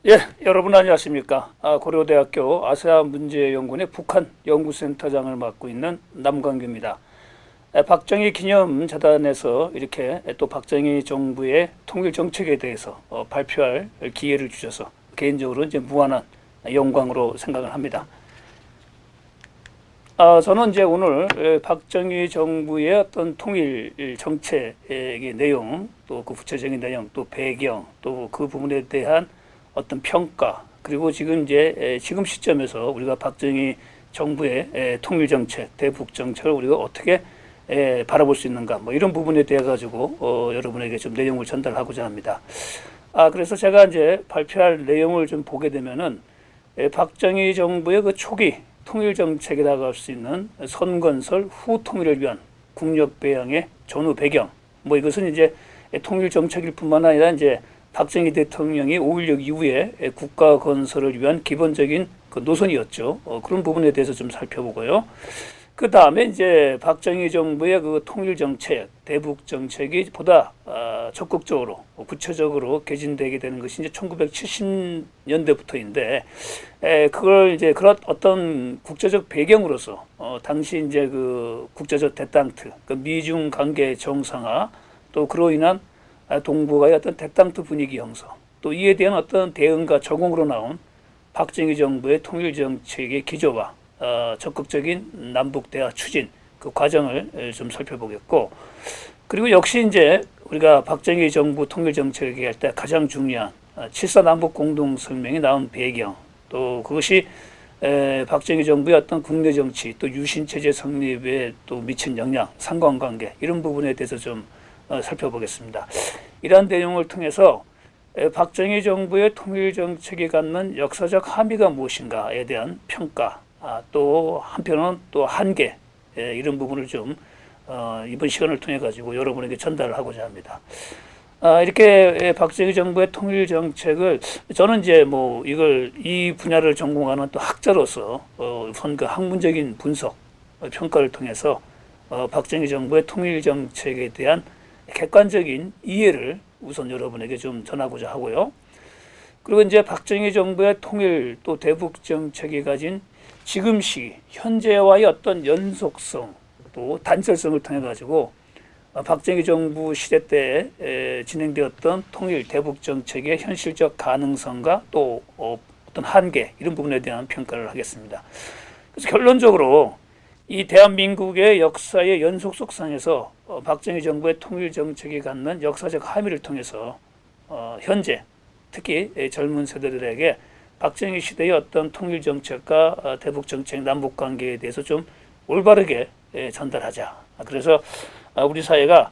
예, 여러분 안녕하십니까? 고려대학교 아세안 문제연구원의 북한 연구센터장을 맡고 있는 남광규입니다. 박정희 기념재단에서 이렇게 또 박정희 정부의 통일 정책에 대해서 발표할 기회를 주셔서 개인적으로 이제 무한한 영광으로 생각을 합니다. 저는 이제 오늘 박정희 정부의 어떤 통일 정책의 내용, 또 그 구체적인 내용, 또 배경, 또 그 부분에 대한 어떤 평가, 그리고 지금 시점에서 우리가 박정희 정부의 통일 정책, 대북 정책을 우리가 어떻게 바라볼 수 있는가, 뭐 이런 부분에 대해 가지고 여러분에게 좀 내용을 전달하고자 합니다. 그래서 제가 이제 발표할 내용을 좀 보게 되면은 박정희 정부의 그 초기 통일 정책에 나갈 수 있는 선건설 후 통일을 위한 국력 배양의 전후 배경, 뭐 이것은 이제 통일 정책일 뿐만 아니라 이제 박정희 대통령이 5.16 이후에 국가 건설을 위한 기본적인 그 노선이었죠. 그런 부분에 대해서 좀 살펴보고요. 그 다음에 이제 박정희 정부의 그 통일 정책, 대북 정책이 보다 적극적으로, 구체적으로 개진되게 되는 것이 이제 1970년대부터인데, 그걸 이제 그런 어떤 국제적 배경으로서, 당시 이제 그 국제적 대땅트, 그 미중 관계 정상화, 또 그로 인한 동북아의 어떤 대땅트 분위기 형성, 또 이에 대한 어떤 대응과 적응으로 나온 박정희 정부의 통일 정책의 기조와 적극적인 남북 대화 추진 그 과정을 좀 살펴보겠고, 그리고 역시 이제 우리가 박정희 정부 통일 정책을 얘기할 때 가장 중요한 7.4 남북 공동성명이 나온 배경, 또 그것이 박정희 정부의 어떤 국내 정치, 또 유신 체제 성립에 또 미친 영향, 상관관계 이런 부분에 대해서 좀 살펴보겠습니다. 이러한 내용을 통해서 박정희 정부의 통일 정책이 갖는 역사적 함의가 무엇인가에 대한 평가, 또 한편은 또 한계, 이런 부분을 좀 이번 시간을 통해 가지고 여러분에게 전달을 하고자 합니다. 이렇게 박정희 정부의 통일 정책을 저는 이제 뭐 이걸 이 분야를 전공하는 또 학자로서 우선 그 학문적인 분석, 평가를 통해서 박정희 정부의 통일 정책에 대한 객관적인 이해를 우선 여러분에게 좀 전하고자 하고요. 그리고 이제 박정희 정부의 통일 또 대북 정책이 가진 지금 시기, 현재와의 어떤 연속성 또 단절성을 통해 가지고 박정희 정부 시대 때 진행되었던 통일 대북 정책의 현실적 가능성과 또 어떤 한계 이런 부분에 대한 평가를 하겠습니다. 그래서 결론적으로 이 대한민국의 역사의 연속 속상에서 박정희 정부의 통일 정책이 갖는 역사적 함의를 통해서 현재 특히 젊은 세대들에게 박정희 시대의 어떤 통일 정책과 대북 정책, 남북 관계에 대해서 좀 올바르게 전달하자. 그래서 우리 사회가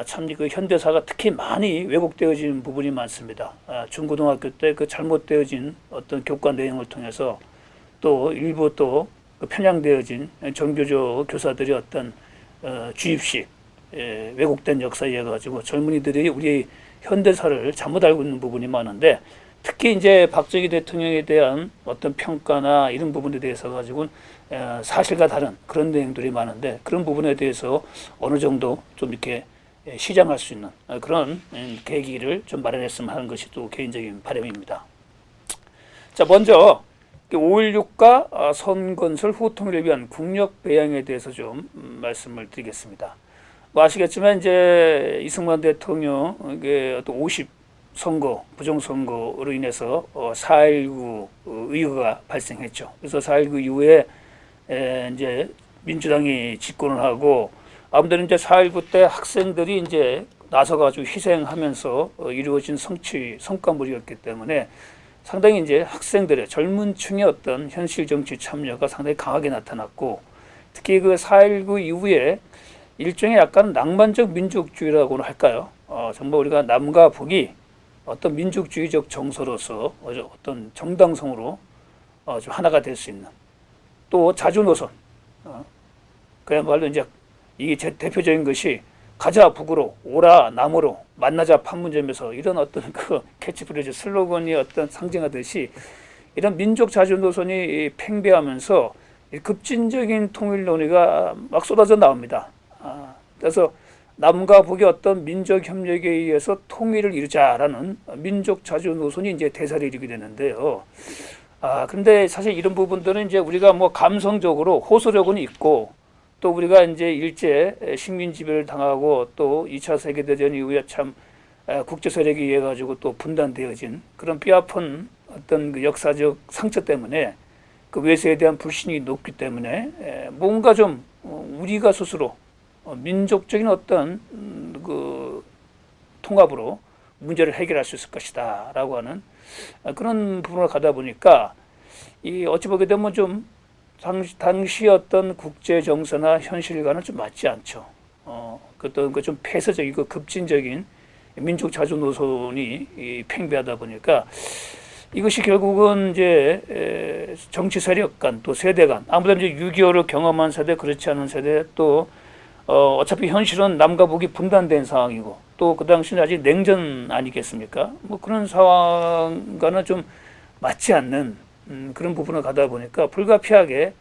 참 그 현대사가 특히 많이 왜곡되어진 부분이 많습니다. 중고등학교 때 그 잘못되어진 어떤 교과 내용을 통해서 또 일부 또 편향되어진 정교조 교사들이 어떤 주입식 왜곡된 역사에 의해 가지고 젊은이들이 우리 현대사를 잘못 알고 있는 부분이 많은데, 특히 이제 박정희 대통령에 대한 어떤 평가나 이런 부분에 대해서 가지고는 사실과 다른 그런 내용들이 많은데, 그런 부분에 대해서 어느 정도 좀 이렇게 시장할 수 있는 그런 계기를 좀 마련했으면 하는 것이 또 개인적인 바람입니다. 자, 먼저 5.16과 선건설 후 통일을 위한 국력 배양에 대해서 좀 말씀을 드리겠습니다. 뭐 아시겠지만 이제 이승만 대통령의 어떤 50 선거, 부정선거로 인해서 4.19 의회가 발생했죠. 그래서 4.19 이후에 이제 민주당이 집권을 하고, 아무래도 이제 4.19 때 학생들이 이제 나서가지고 희생하면서 이루어진 성과물이었기 때문에 상당히 이제 학생들의 젊은 층의 어떤 현실 정치 참여가 상당히 강하게 나타났고, 특히 그 4.19 이후에 일종의 약간 낭만적 민족주의라고는 할까요? 정말 우리가 남과 북이 어떤 민족주의적 정서로서 어떤 정당성으로 좀 하나가 될 수 있는, 또 자주노선, 그야말로 이제 이게 제 대표적인 것이 가자 북으로, 오라 남으로, 만나자 판문점에서 이런 어떤 그 캐치프레이즈 슬로건이 어떤 상징하듯이 이런 민족 자주노선이 팽배하면서 급진적인 통일 논의가 막 쏟아져 나옵니다. 그래서 남과 북의 어떤 민족 협력에 의해서 통일을 이루자라는 민족 자주 노선이 이제 대사를 이루게 되는데요. 그런데 사실 이런 부분들은 이제 우리가 뭐 감성적으로 호소력은 있고, 또 우리가 이제 일제 식민 지배를 당하고 또 2차 세계대전 이후에 참 국제 세력에 의해 가지고 또 분단되어진 그런 뼈아픈 어떤 그 역사적 상처 때문에 그 외세에 대한 불신이 높기 때문에 뭔가 좀 우리가 스스로 민족적인 어떤 그 통합으로 문제를 해결할 수 있을 것이다라고 하는 그런 부분을 가다 보니까 이 어찌 보게 되면 좀 당시 어떤 국제 정서나 현실과는 좀 맞지 않죠. 어떤 그 좀 폐쇄적이고 급진적인 민족 자주 노선이 팽배하다 보니까 이것이 결국은 이제 정치 세력 간 또 세대 간 아무래도 이제 6.25를 경험한 세대 그렇지 않은 세대 또 어차피 현실은 남과 북이 분단된 상황이고 또 그 당시는 아직 냉전 아니겠습니까? 뭐 그런 상황과는 좀 맞지 않는 그런 부분을 가다 보니까 불가피하게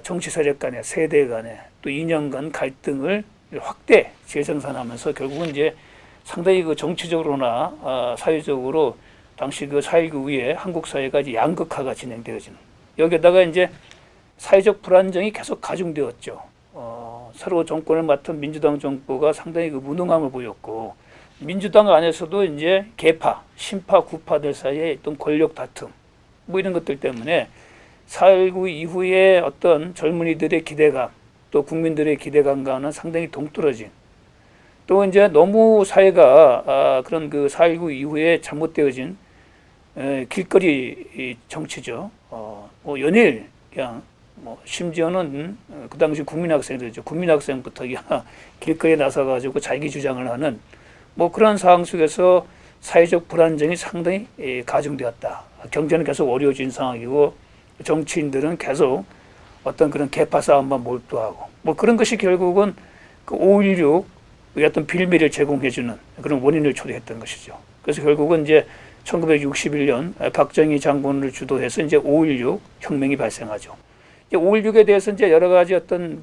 정치 세력 간의 세대 간의 또 이념 간 갈등을 확대 재생산하면서 결국은 이제 상당히 그 정치적으로나 사회적으로 당시 그 4.19 이후에 한국 사회가 이제 양극화가 진행되어지는 여기에다가 이제 사회적 불안정이 계속 가중되었죠. 새로 정권을 맡은 민주당 정부가 상당히 그 무능함을 보였고 민주당 안에서도 이제 개파, 신파, 구파들 사이에 있던 권력 다툼 뭐 이런 것들 때문에 4.19 이후에 어떤 젊은이들의 기대감 또 국민들의 기대감과는 상당히 동떨어진 또 이제 너무 사회가 그런 그 4.19 이후에 잘못되어진 길거리 정치죠. 뭐 연일 그냥 뭐 심지어는 그 당시 국민학생들이죠. 국민학생부터 길거리에 나서가지고 자기 주장을 하는 뭐 그런 상황 속에서 사회적 불안정이 상당히 가중되었다. 경제는 계속 어려워진 상황이고 정치인들은 계속 어떤 그런 계파 싸움만 몰두하고 뭐 그런 것이 결국은 그 5.16 어떤 빌미를 제공해주는 그런 원인을 초래했던 것이죠. 그래서 결국은 이제 1961년 박정희 장군을 주도해서 이제 5.16 혁명이 발생하죠. 5.16에 대해서 이제 여러 가지 어떤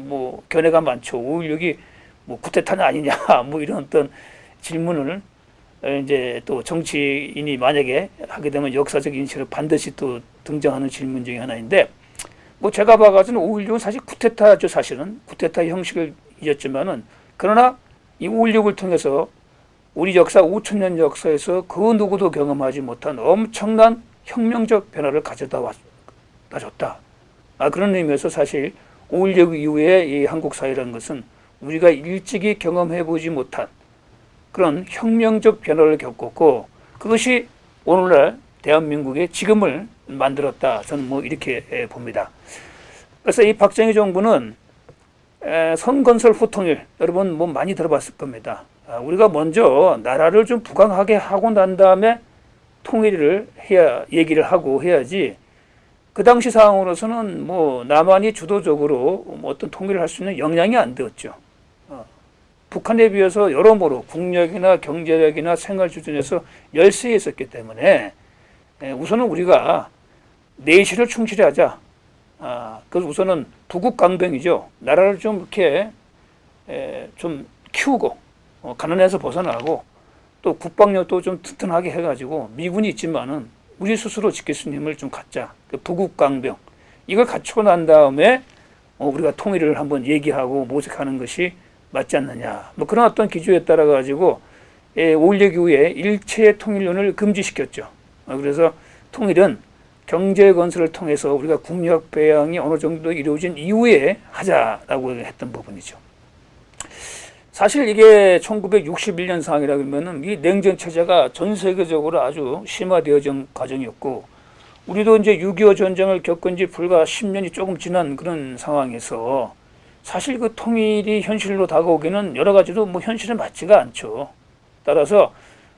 뭐 견해가 많죠. 5.16이 뭐 쿠데타는 아니냐, 뭐 이런 어떤 질문을 이제 또 정치인이 만약에 하게 되면 역사적 인식을 반드시 또 등장하는 질문 중에 하나인데, 뭐 제가 봐가지고는 5.16은 사실 쿠데타죠. 사실은 쿠데타 형식을 이었지만은 그러나 이 5.16을 통해서 우리 역사 5천년 역사에서 그 누구도 경험하지 못한 엄청난 혁명적 변화를 가져다 줬다. 그런 의미에서 사실 5.16 이후에 이 한국 사회라는 것은 우리가 일찍이 경험해보지 못한 그런 혁명적 변화를 겪었고 그것이 오늘날 대한민국의 지금을 만들었다. 저는 뭐 이렇게 봅니다. 그래서 이 박정희 정부는 선건설 후통일 여러분 뭐 많이 들어봤을 겁니다. 우리가 먼저 나라를 좀 부강하게 하고 난 다음에 통일을 얘기를 하고 해야지 그 당시 상황으로서는 뭐 남한이 주도적으로 어떤 통일을 할 수 있는 역량이 안 되었죠. 북한에 비해서 여러모로 국력이나 경제력이나 생활 수준에서 열세에 있었기 때문에 우선은 우리가 내실을 충실히 하자. 그래서 우선은 부국강병이죠. 나라를 좀 이렇게 좀 키우고 가난에서 벗어나고 또 국방력도 좀 튼튼하게 해가지고 미군이 있지만은 우리 스스로 지킬 수 있는 힘을 좀 갖자. 그 부국강병 이걸 갖추고 난 다음에 우리가 통일을 한번 얘기하고 모색하는 것이 맞지 않느냐. 뭐 그런 어떤 기조에 따라 가지고 5.16 이후에 일체 통일론을 금지시켰죠. 그래서 통일은 경제 건설을 통해서 우리가 국력 배양이 어느 정도 이루어진 이후에 하자라고 했던 부분이죠. 사실 이게 1961년 상황이라 그러면은 이 냉전 체제가 전 세계적으로 아주 심화되어진 과정이었고 우리도 이제 6.25 전쟁을 겪은 지 불과 10년이 조금 지난 그런 상황에서 사실 그 통일이 현실로 다가오기는 여러 가지로 뭐 현실에 맞지가 않죠. 따라서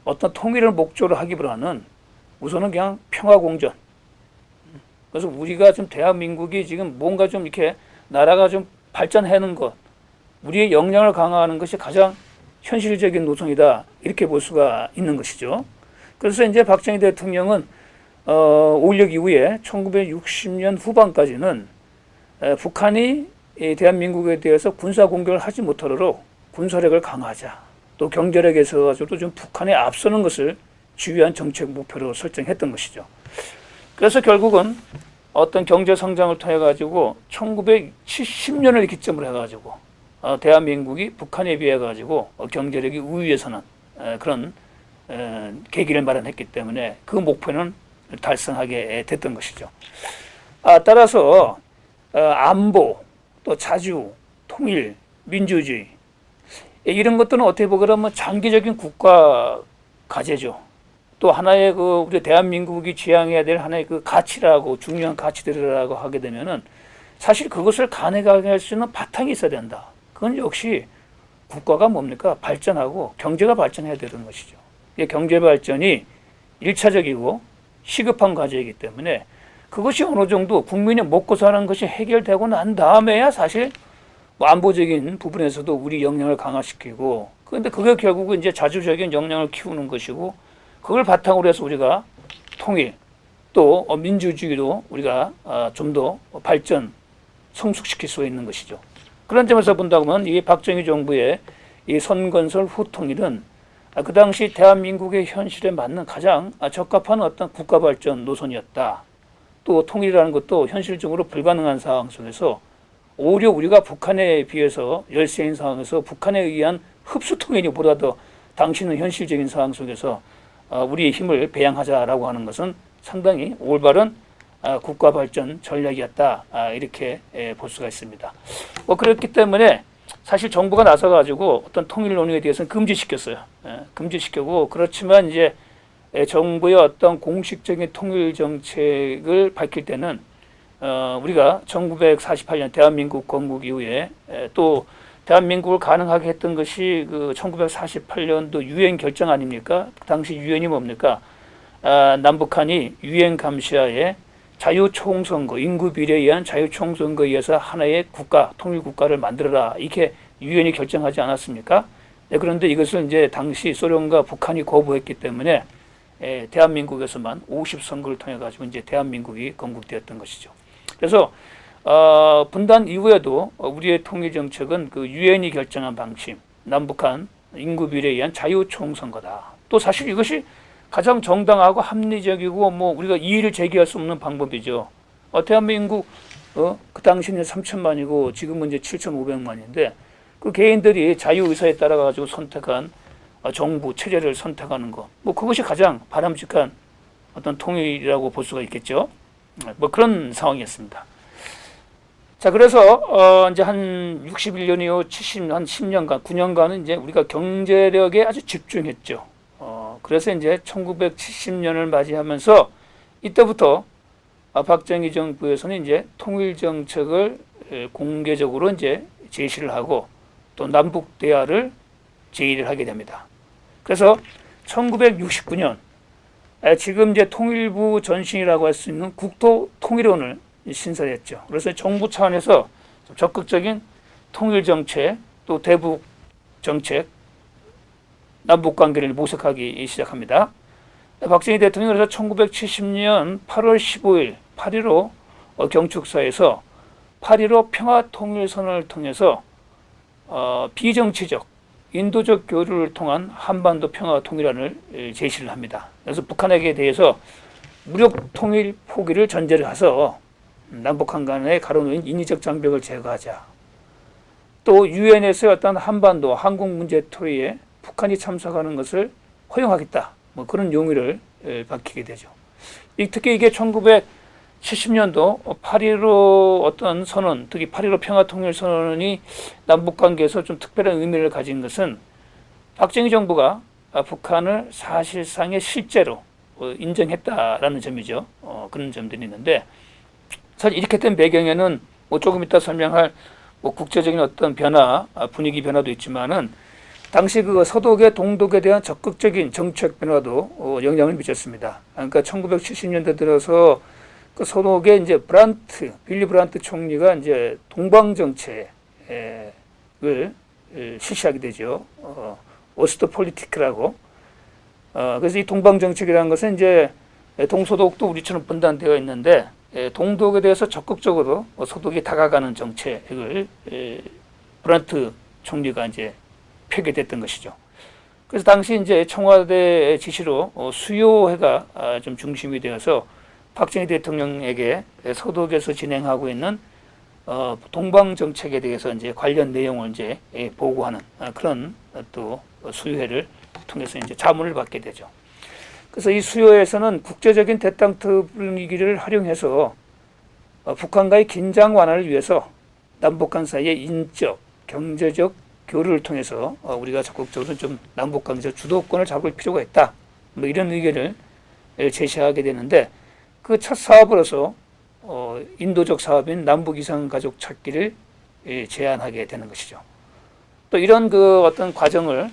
어떤 통일을 목적으로 하기보다는 우선은 그냥 평화공전. 그래서 우리가 좀 대한민국이 지금 뭔가 좀 이렇게 나라가 좀 발전하는 것, 우리의 역량을 강화하는 것이 가장 현실적인 노선이다. 이렇게 볼 수가 있는 것이죠. 그래서 이제 박정희 대통령은 5.16 이후에 1960년 후반까지는 북한이 이 대한민국에 대해서 군사 공격을 하지 못하도록 군사력을 강화하자. 또 경제력에서 가지고도 좀 북한에 앞서는 것을 주요한 정책 목표로 설정했던 것이죠. 그래서 결국은 어떤 경제 성장을 통해 가지고 1970년을 기점으로 해가지고 대한민국이 북한에 비해 가지고 경제력이 우위에 서는 그런 계기를 마련했기 때문에 그 목표는 달성하게 됐던 것이죠. 따라서 안보, 또 자주, 통일, 민주주의 이런 것들은 어떻게 보면 장기적인 국가 과제죠. 또 하나의 우리 대한민국이 지향해야 될 하나의 가치라고 중요한 가치들이라고 하게 되면은 사실 그것을 가능하게 할 수 있는 바탕이 있어야 된다. 그건 역시 국가가 뭡니까? 발전하고 경제가 발전해야 되는 것이죠. 경제 발전이 1차적이고 시급한 과제이기 때문에 그것이 어느 정도 국민이 먹고 사는 것이 해결되고 난 다음에야 사실 안보적인 부분에서도 우리 역량을 강화시키고 그런데 그게 결국은 이제 자주적인 역량을 키우는 것이고 그걸 바탕으로 해서 우리가 통일 또 민주주의도 우리가 좀 더 발전 성숙시킬 수 있는 것이죠. 그런 점에서 본다면 이 박정희 정부의 이 선건설 후통일은 그 당시 대한민국의 현실에 맞는 가장 적합한 어떤 국가 발전 노선이었다. 또 통일이라는 것도 현실적으로 불가능한 상황 속에서 오히려 우리가 북한에 비해서 열세인 상황에서 북한에 의한 흡수 통일이 보다 더 당시는 현실적인 상황 속에서 우리의 힘을 배양하자라고 하는 것은 상당히 올바른 국가 발전 전략이었다. 이렇게 볼 수가 있습니다. 그렇기 때문에 사실 정부가 나서가지고 어떤 통일 논의에 대해서는 금지시켰어요. 금지시켰고 그렇지만 이제 정부의 어떤 공식적인 통일 정책을 밝힐 때는 우리가 1948년 대한민국 건국 이후에 또 대한민국을 가능하게 했던 것이 1948년도 유엔 결정 아닙니까? 그 당시 유엔이 뭡니까? 남북한이 유엔 감시하에 자유총선거, 인구 비례에 의한 자유총선거에 의해서 하나의 국가, 통일국가를 만들어라. 이렇게 유엔이 결정하지 않았습니까? 그런데 이것을 이제 당시 소련과 북한이 거부했기 때문에 대한민국에서만 50선거를 통해 가지고 이제 대한민국이 건국되었던 것이죠. 그래서 분단 이후에도 우리의 통일 정책은 유엔이 결정한 방침, 남북한 인구 비례에 의한 자유총선거다. 또 사실 이것이 가장 정당하고 합리적이고 우리가 이의를 제기할 수 없는 방법이죠. 대한민국 그 당시는 3천만이고 지금은 이제 7,500만인데 그 개인들이 자유 의사에 따라 가지고 선택한 정부 체제를 선택하는 것, 그것이 가장 바람직한 어떤 통일이라고 볼 수가 있겠죠. 그런 상황이었습니다. 자, 그래서 이제 한 61년 이후 한 10년간, 9년간은 이제 우리가 경제력에 아주 집중했죠. 그래서 이제 1970년을 맞이하면서 이때부터 박정희 정부에서는 이제 통일 정책을 공개적으로 이제 제시를 하고 또 남북 대화를 제의를 하게 됩니다. 그래서 1969년 지금 이제 통일부 전신이라고 할 수 있는 국토통일원을 신설했죠. 그래서 정부 차원에서 적극적인 통일 정책 또 대북 정책 남북 관계를 모색하기 시작합니다. 박정희 대통령은 그래서 1970년 8월 15일 8.15 경축사에서 8.15 평화통일선언을 통해서 비정치적 인도적 교류를 통한 한반도 평화통일안을 제시를 합니다. 그래서 북한에게 대해서 무력 통일 포기를 전제로 해서 남북한 간에 가로놓인 인위적 장벽을 제거하자. 또 유엔에서의 어떤 한반도 한국 문제 토의에 북한이 참석하는 것을 허용하겠다. 그런 용의를 밝히게 되죠. 특히 이게 1970년도 8.15 어떤 선언, 특히 8.15 평화통일선언이 남북관계에서 좀 특별한 의미를 가진 것은 박정희 정부가 북한을 사실상의 실제로 인정했다라는 점이죠. 그런 점들이 있는데 사실 이렇게 된 배경에는 조금 이따 설명할 국제적인 어떤 변화, 분위기 변화도 있지만은 당시 서독의 동독에 대한 적극적인 정책 변화도 영향을 미쳤습니다. 그러니까 1970년대 들어서 서독의 이제 빌리 브란트 총리가 이제 동방 정책을 실시하게 되죠. 오스트 폴리티크라고. 그래서 이 동방 정책이라는 것은 이제 동서독도 우리처럼 분단되어 있는데 동독에 대해서 적극적으로 소독이 다가가는 정책을 브란트 총리가 이제 펴게 됐던 것이죠. 그래서 당시 이제 청와대 지시로 수요회가 좀 중심이 되어서 박정희 대통령에게 서독에서 진행하고 있는 동방 정책에 대해서 이제 관련 내용을 이제 보고하는 그런 또 수요회를 통해서 이제 자문을 받게 되죠. 그래서 이 수요회에서는 국제적인 대탕트 분위기를 활용해서 북한과의 긴장 완화를 위해서 남북한 사이의 인적, 경제적 교류를 통해서 우리가 적극적으로 좀 남북관계에서 주도권을 잡을 필요가 있다. 뭐 이런 의견을 제시하게 되는데 그 첫 사업으로서 인도적 사업인 남북 이상 가족 찾기를 제안하게 되는 것이죠. 또 이런 그 어떤 과정을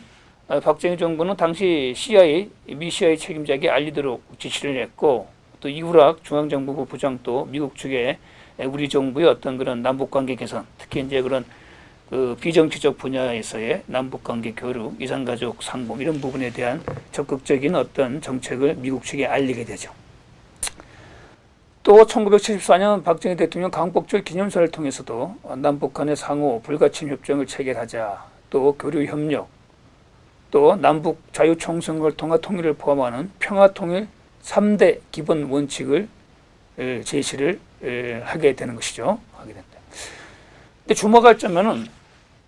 박정희 정부는 당시 미 CIA 책임자에게 알리도록 지시를 했고 또 이우락 중앙정보부 부장도 미국 측에 우리 정부의 어떤 그런 남북관계 개선, 특히 이제 그런 그 비정치적 분야에서의 남북관계 교류, 이산가족 상봉 이런 부분에 대한 적극적인 어떤 정책을 미국 측에 알리게 되죠. 또 1974년 박정희 대통령 광복절 기념사를 통해서도 남북한의 상호 불가침 협정을 체결하자, 또 교류 협력, 또 남북 자유총선을 통한 통일을 포함하는 평화통일 3대 기본 원칙을 제시를 하게 되는 것이죠. 하게 된다. 근데 주목할 점은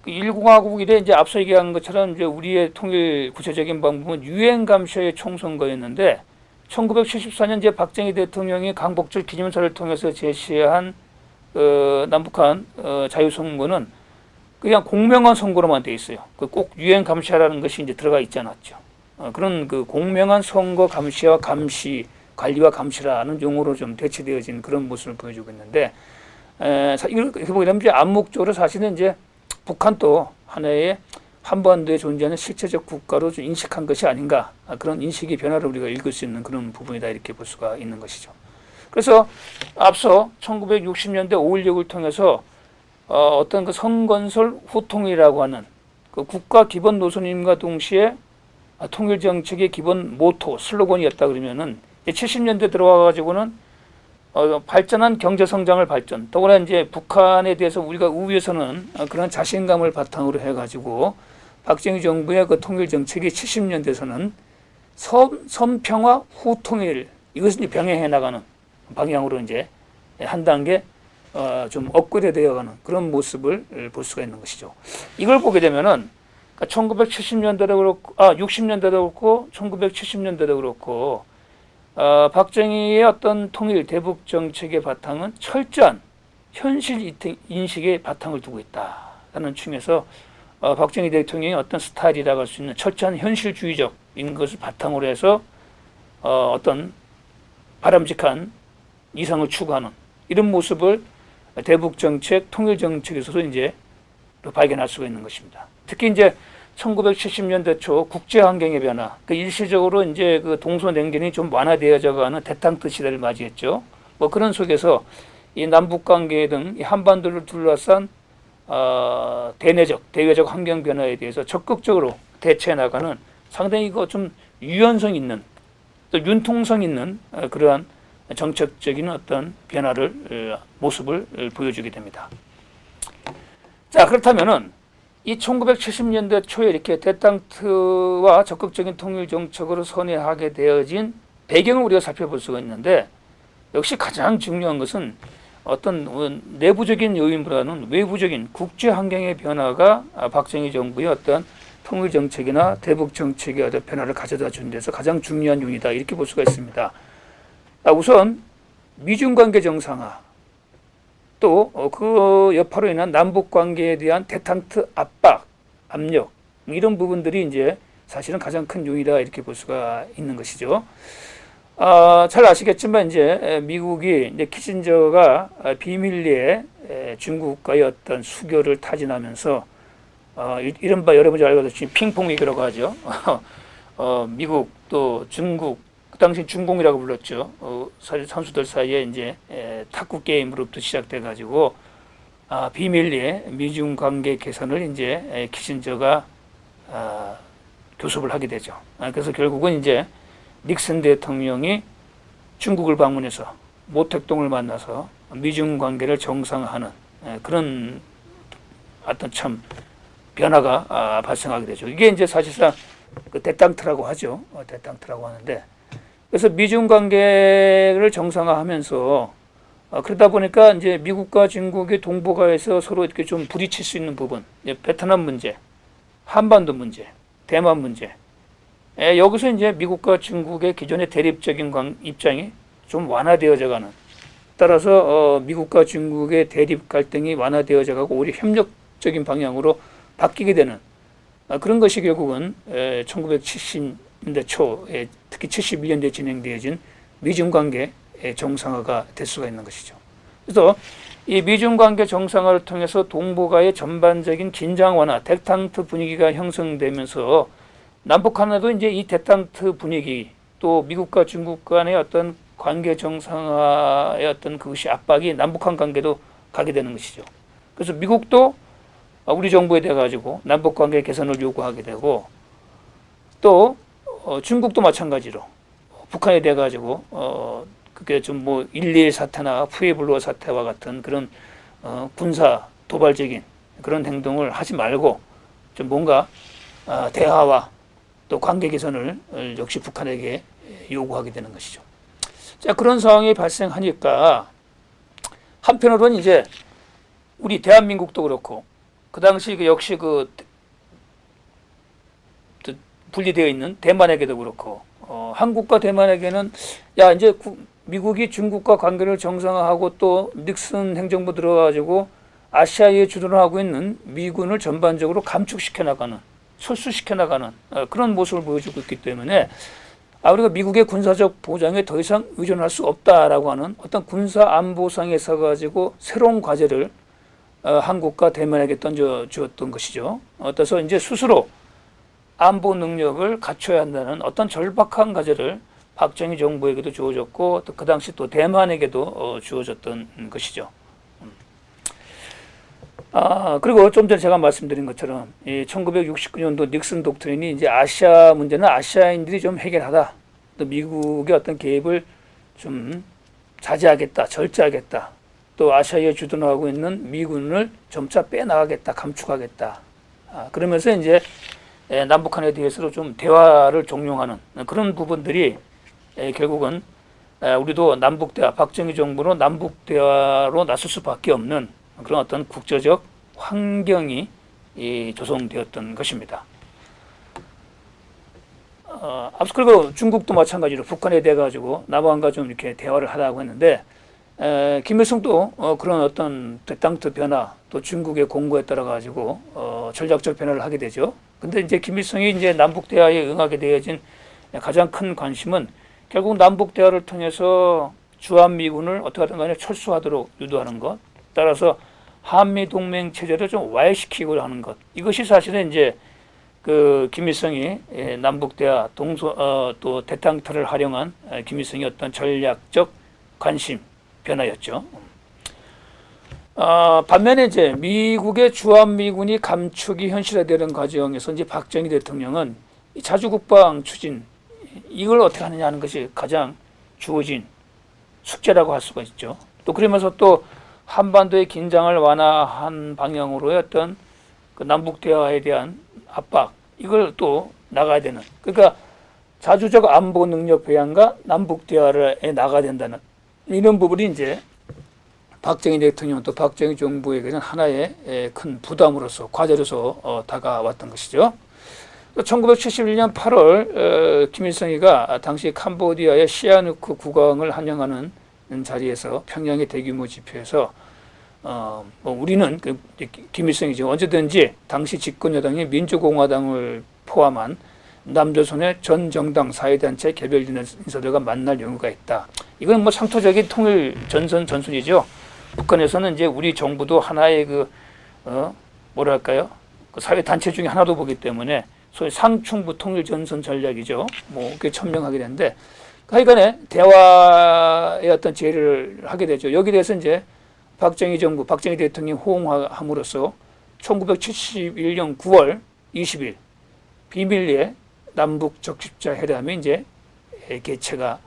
1공화국 이래 이제 앞서 얘기한 것처럼 이제 우리의 통일 구체적인 방법은 유엔 감시의 총선거였는데 1974년 이제 박정희 대통령이 광복절 기념사를 통해서 제시한 남북한 자유선거는 그냥 공명한 선거로만 돼 있어요. 꼭 유엔 감시라는 것이 이제 들어가 있지 않았죠. 그런 그 공명한 선거 감시와 관리와 감시라는 용어로 좀 대체되어진 그런 모습을 보여주고 있는데, 이렇게 보게 되면 이제 암묵적으로 사실은 이제 북한도 하나의 한반도에 존재하는 실체적 국가로 좀 인식한 것이 아닌가, 그런 인식의 변화를 우리가 읽을 수 있는 그런 부분이다 이렇게 볼 수가 있는 것이죠. 그래서 앞서 1960년대 5.16을 통해서 어떤 그 성건설 후통이라고 하는 그 국가 기본 노선임과 동시에 통일 정책의 기본 모토 슬로건이었다 그러면은 70년대 들어와 가지고는 발전한 경제 성장을 발전. 더구나 이제 북한에 대해서 우리가 우위에서는 그런 자신감을 바탕으로 해가지고 박정희 정부의 그 통일 정책이 70년대에서는 섬평화 후통일 이것을 병행해 나가는 방향으로 이제 한 단계 좀 업그레이드되어가는 그런 모습을 볼 수가 있는 것이죠. 이걸 보게 되면은 1970년대도 그렇고, 60년대도 그렇고, 1970년대도 그렇고, 박정희의 어떤 통일 대북 정책의 바탕은 철저한 현실 인식의 바탕을 두고 있다라는 층에서 박정희 대통령의 어떤 스타일이라고 할 수 있는 철저한 현실주의적인 것을 바탕으로 해서 어떤 바람직한 이상을 추구하는 이런 모습을 대북 정책, 통일 정책에서도 이제 발견할 수가 있는 것입니다. 특히 이제 1970년대 초 국제 환경의 변화, 그 일시적으로 이제 그 동서냉전이 좀 완화되어져 가는 대탕트 시대를 맞이했죠. 뭐 그런 속에서 이 남북 관계 등 이 한반도를 둘러싼 대외적 환경 변화에 대해서 적극적으로 대처해 나가는 상당히 그 좀 유연성 있는 또 융통성 있는 그러한 정책적인 어떤 변화를 모습을 보여주게 됩니다. 자, 그렇다면은 이 1970년대 초에 이렇게 대탕트와 적극적인 통일 정책으로 선회하게 되어진 배경을 우리가 살펴볼 수가 있는데, 역시 가장 중요한 것은 어떤 내부적인 요인보다는 외부적인 국제 환경의 변화가 박정희 정부의 어떤 통일 정책이나 대북 정책의 어떤 변화를 가져다 준 데서 가장 중요한 요인이다 이렇게 볼 수가 있습니다. 우선 미중 관계 정상화, 또 그 여파로 인한 남북 관계에 대한 대탕트 압력 이런 부분들이 이제 사실은 가장 큰 요인이다 이렇게 볼 수가 있는 것이죠. 잘 아시겠지만 이제 미국이 이제 키신저가 비밀리에 중국과의 어떤 수교를 타진하면서 이른바 여러분이 알고 계신 핑퐁 위기라고 하죠. 미국 또 중국, 그 당시 중공이라고 불렀죠. 선수들 사이에 이제 탁구 게임으로부터 시작돼 가지고 비밀리에 미중 관계 개선을 이제 키신저가 교섭을 하게 되죠. 그래서 결국은 이제 닉슨 대통령이 중국을 방문해서 모택동을 만나서 미중 관계를 정상화하는 그런 어떤 참 변화가 발생하게 되죠. 이게 이제 사실상 그 데탕트라고 하죠. 데탕트라고 하는데, 그래서 미중 관계를 정상화하면서 그러다 보니까 이제 미국과 중국이 동북아에서 서로 이렇게 좀 부딪힐 수 있는 부분, 베트남 문제, 한반도 문제, 대만 문제, 여기서 이제 미국과 중국의 기존의 대립적인 입장이 좀 완화되어져가는, 따라서 미국과 중국의 대립 갈등이 완화되어져가고 오히려 협력적인 방향으로 바뀌게 되는 그런 것이 결국은 1970년대 초에 특히 71년대에 진행되어진 미중 관계 정상화가 될 수가 있는 것이죠. 그래서 이 미중 관계 정상화를 통해서 동북아의 전반적인 긴장 완화, 데탕트 분위기가 형성되면서 남북 간에도 이제 이 데탕트 분위기, 또 미국과 중국 간의 어떤 관계 정상화의 어떤 그것이 압박이 남북한 관계도 가게 되는 것이죠. 그래서 미국도 우리 정부에 대해 가지고 남북 관계 개선을 요구하게 되고, 또 중국도 마찬가지로 북한에 대해 가지고 그게 좀 뭐 1.21 사태나 푸에블로 사태와 같은 그런 군사 도발적인 그런 행동을 하지 말고 좀 뭔가 대화와 또 관계 개선을 역시 북한에게 요구하게 되는 것이죠. 자, 그런 상황이 발생하니까 한편으로는 이제 우리 대한민국도 그렇고 그 당시 역시 분리되어 있는 대만에게도 그렇고 한국과 대만에게는 야 이제 미국이 중국과 관계를 정상화하고 또 닉슨 행정부 들어가지고 아시아에 주둔을 하고 있는 미군을 전반적으로 감축시켜 나가는, 철수시켜 나가는 그런 모습을 보여주고 있기 때문에 우리가 미국의 군사적 보장에 더 이상 의존할 수 없다라고 하는 어떤 군사 안보상에 서 가지고 새로운 과제를 한국과 대만에게 던져 주었던 것이죠. 어떠서 이제 스스로 안보 능력을 갖춰야 한다는 어떤 절박한 과제를 박정희 정부에게도 주어졌고 또 그 당시 또 대만에게도 주어졌던 것이죠. 그리고 좀 전에 제가 말씀드린 것처럼 이 1969년도 닉슨 독트린이 이제 아시아 문제는 아시아인들이 좀 해결하다, 또 미국의 어떤 개입을 좀 자제하겠다, 절제하겠다, 또 아시아에 주둔하고 있는 미군을 점차 빼나가겠다, 감축하겠다. 그러면서 이제 남북한에 대해서도 좀 대화를 종용하는 그런 부분들이 결국은 우리도 남북대화, 박정희 정부로 남북대화로 나설 수밖에 없는 그런 어떤 국제적 환경이 조성되었던 것입니다. 앞서 그리고 중국도 마찬가지로 북한에 대해 가지고 남한과 좀 이렇게 대화를 하라고 했는데 김일성도 그런 어떤 데탕트 변화, 또 중국의 공고에 따라 가지고 전략적 변화를 하게 되죠. 근데 이제 김일성이 이제 남북 대화에 응하게 되어진 가장 큰 관심은 결국 남북 대화를 통해서 주한미군을 어떻게 하든 간에 철수하도록 유도하는 것, 따라서 한미 동맹 체제를 좀 와해시키고 하는 것. 이것이 사실은 이제 그 김일성이 남북 대화 또 데탕트를 활용한 김일성의 어떤 전략적 관심 변화였죠. 반면에 이제 미국의 주한미군이 감축이 현실화되는 과정에서 이제 박정희 대통령은 이 자주국방 추진, 이걸 어떻게 하느냐 하는 것이 가장 주어진 숙제라고 할 수가 있죠. 또 그러면서 또 한반도의 긴장을 완화한 방향으로의 어떤 그 남북 대화에 대한 압박, 이걸 또 나가야 되는, 그러니까 자주적 안보 능력 배양과 남북 대화에 나가야 된다는 이런 부분이 이제 박정희 대통령 또 박정희 정부에게는 하나의 큰 부담으로서, 과제로서 다가왔던 것이죠. 1971년 8월 김일성이가 당시 캄보디아의 시아누크 국왕을 환영하는 자리에서 평양의 대규모 집회에서 우리는 김일성이죠. 언제든지 당시 집권 여당인 민주공화당을 포함한 남조선의 전 정당 사회단체 개별 인사들과 만날 용의가 있다. 이건 뭐 상토적인 통일 전순이죠. 북한에서는 이제 우리 정부도 하나의 뭐랄까요? 그 사회단체 중에 하나도 보기 때문에 소위 상충부 통일 전선 전략이죠. 뭐 그게 천명하게 되는데, 하여간에 대화의 어떤 제의를 하게 되죠. 여기 대해서 이제 박정희 정부, 박정희 대통령이 호응함으로써 1971년 9월 20일 비밀리에 남북 적십자 회담이 이제 개최가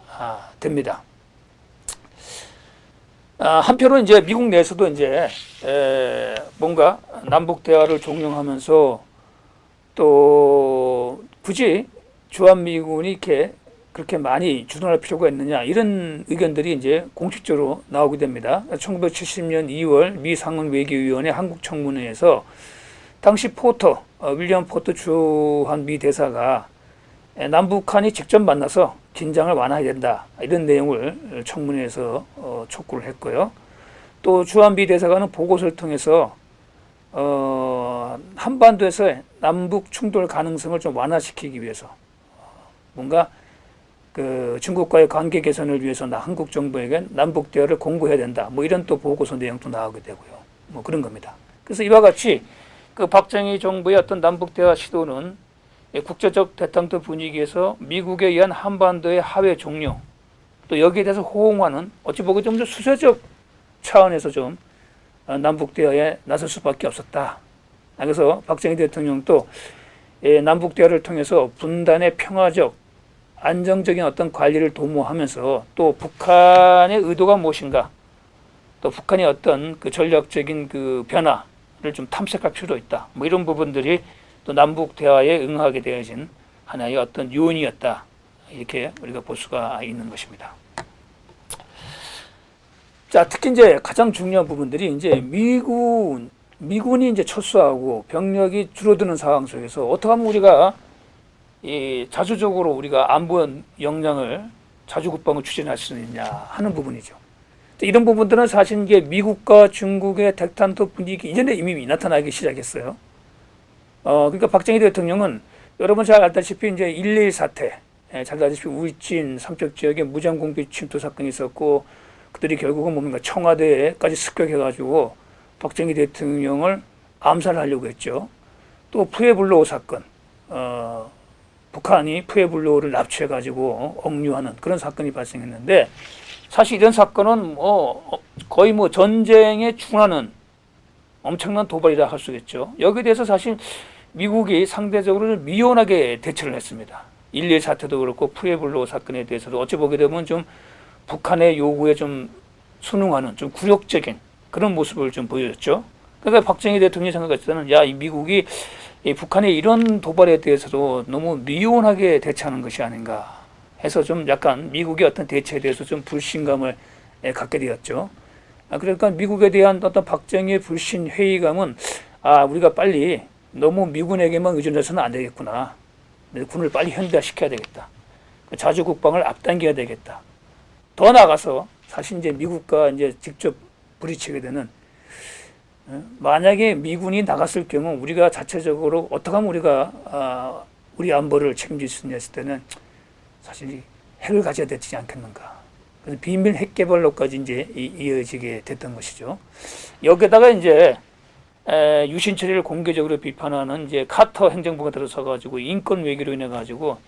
됩니다. 한편으로 이제 미국 내에서도 이제 뭔가 남북 대화를 종용하면서 또 굳이 주한미군이 이렇게 그렇게 많이 주둔할 필요가 있느냐 이런 의견들이 이제 공식적으로 나오게 됩니다. 1970년 2월 미 상원 외교위원회 한국 청문회에서 당시 포터 윌리엄 포터 주한 미 대사가 남북한이 직접 만나서 긴장을 완화해야 된다 이런 내용을 청문회에서 촉구를 했고요. 또 주한 미 대사관은 보고서를 통해서 한반도에서의 남북 충돌 가능성을 좀 완화시키기 위해서 뭔가 그 중국과의 관계 개선을 위해서 한국 정부에게 남북 대화를 공고해야 된다. 뭐 이런 또 보고서 내용도 나오게 되고요. 뭐 그런 겁니다. 그래서 이와 같이 그 박정희 정부의 어떤 남북 대화 시도는 국제적 대탕트 분위기에서 미국에 의한 한반도의 하회 종료 또 여기에 대해서 호응하는 어찌 보기 좀 수세적 차원에서 좀 남북 대화에 나설 수밖에 없었다. 그래서 박정희 대통령도 남북 대화를 통해서 분단의 평화적 안정적인 어떤 관리를 도모하면서 또 북한의 의도가 무엇인가 또 북한의 어떤 그 전략적인 그 변화를 좀 탐색할 필요도 있다. 뭐 이런 부분들이 또 남북 대화에 응하게 되어진 하나의 어떤 요인이었다. 이렇게 우리가 볼 수가 있는 것입니다. 자, 특히 이제 가장 중요한 부분들이 이제 미군이 이제 철수하고 병력이 줄어드는 상황 속에서 어떻게 하면 우리가 자주적으로 우리가 안보 역량을 자주국방을 추진할 수 있느냐 하는 부분이죠. 이런 부분들은 사실 이게 미국과 중국의 덱탄토 분위기 이전에 이미 나타나기 시작했어요. 그러니까 박정희 대통령은 여러분 잘 알다시피 이제 1.1 사태, 잘 알다시피 울진 삼척 지역에 무장공비 침투 사건이 있었고 그들이 결국은 뭡니까 청와대에까지 습격해가지고 박정희 대통령을 암살하려고 했죠. 또 푸에블로 사건, 북한이 푸에블로를 납치해가지고 억류하는 그런 사건이 발생했는데 사실 이런 사건은 거의 전쟁에 충분하는 엄청난 도발이라 할 수 있겠죠. 여기에 대해서 사실 미국이 상대적으로 미온하게 대처를 했습니다. 1.1 사태도 그렇고 푸에블로 사건에 대해서도 어찌 보게 되면 좀 북한의 요구에 좀 순응하는 좀 굴욕적인 그런 모습을 좀 보여줬죠. 그러니까 박정희 대통령이 생각했을 때는 이 미국이 북한의 이런 도발에 대해서도 너무 미온하게 대처하는 것이 아닌가 해서 좀 약간 미국의 어떤 대처에 대해서 좀 불신감을 갖게 되었죠. 그러니까 미국에 대한 어떤 박정희의 불신 회의감은 우리가 빨리 너무 미군에게만 의존해서는 안 되겠구나. 군을 빨리 현대화시켜야 되겠다. 자주국방을 앞당겨야 되겠다. 더 나아가서 사실 이제 미국과 이제 직접 부딪히게 되는 만약에 미군이 나갔을 경우 우리가 자체적으로 어떻게 하면 우리가 우리 안보를 책임질 수 있냐 했을 때는 사실 핵을 가져야 되지 않겠는가. 그래서 비밀 핵 개발로까지 이제 이어지게 됐던 것이죠. 여기다가 이제 유신 처리를 공개적으로 비판하는 이제 카터 행정부가 들어서 가지고 인권 외교로 인해 가지고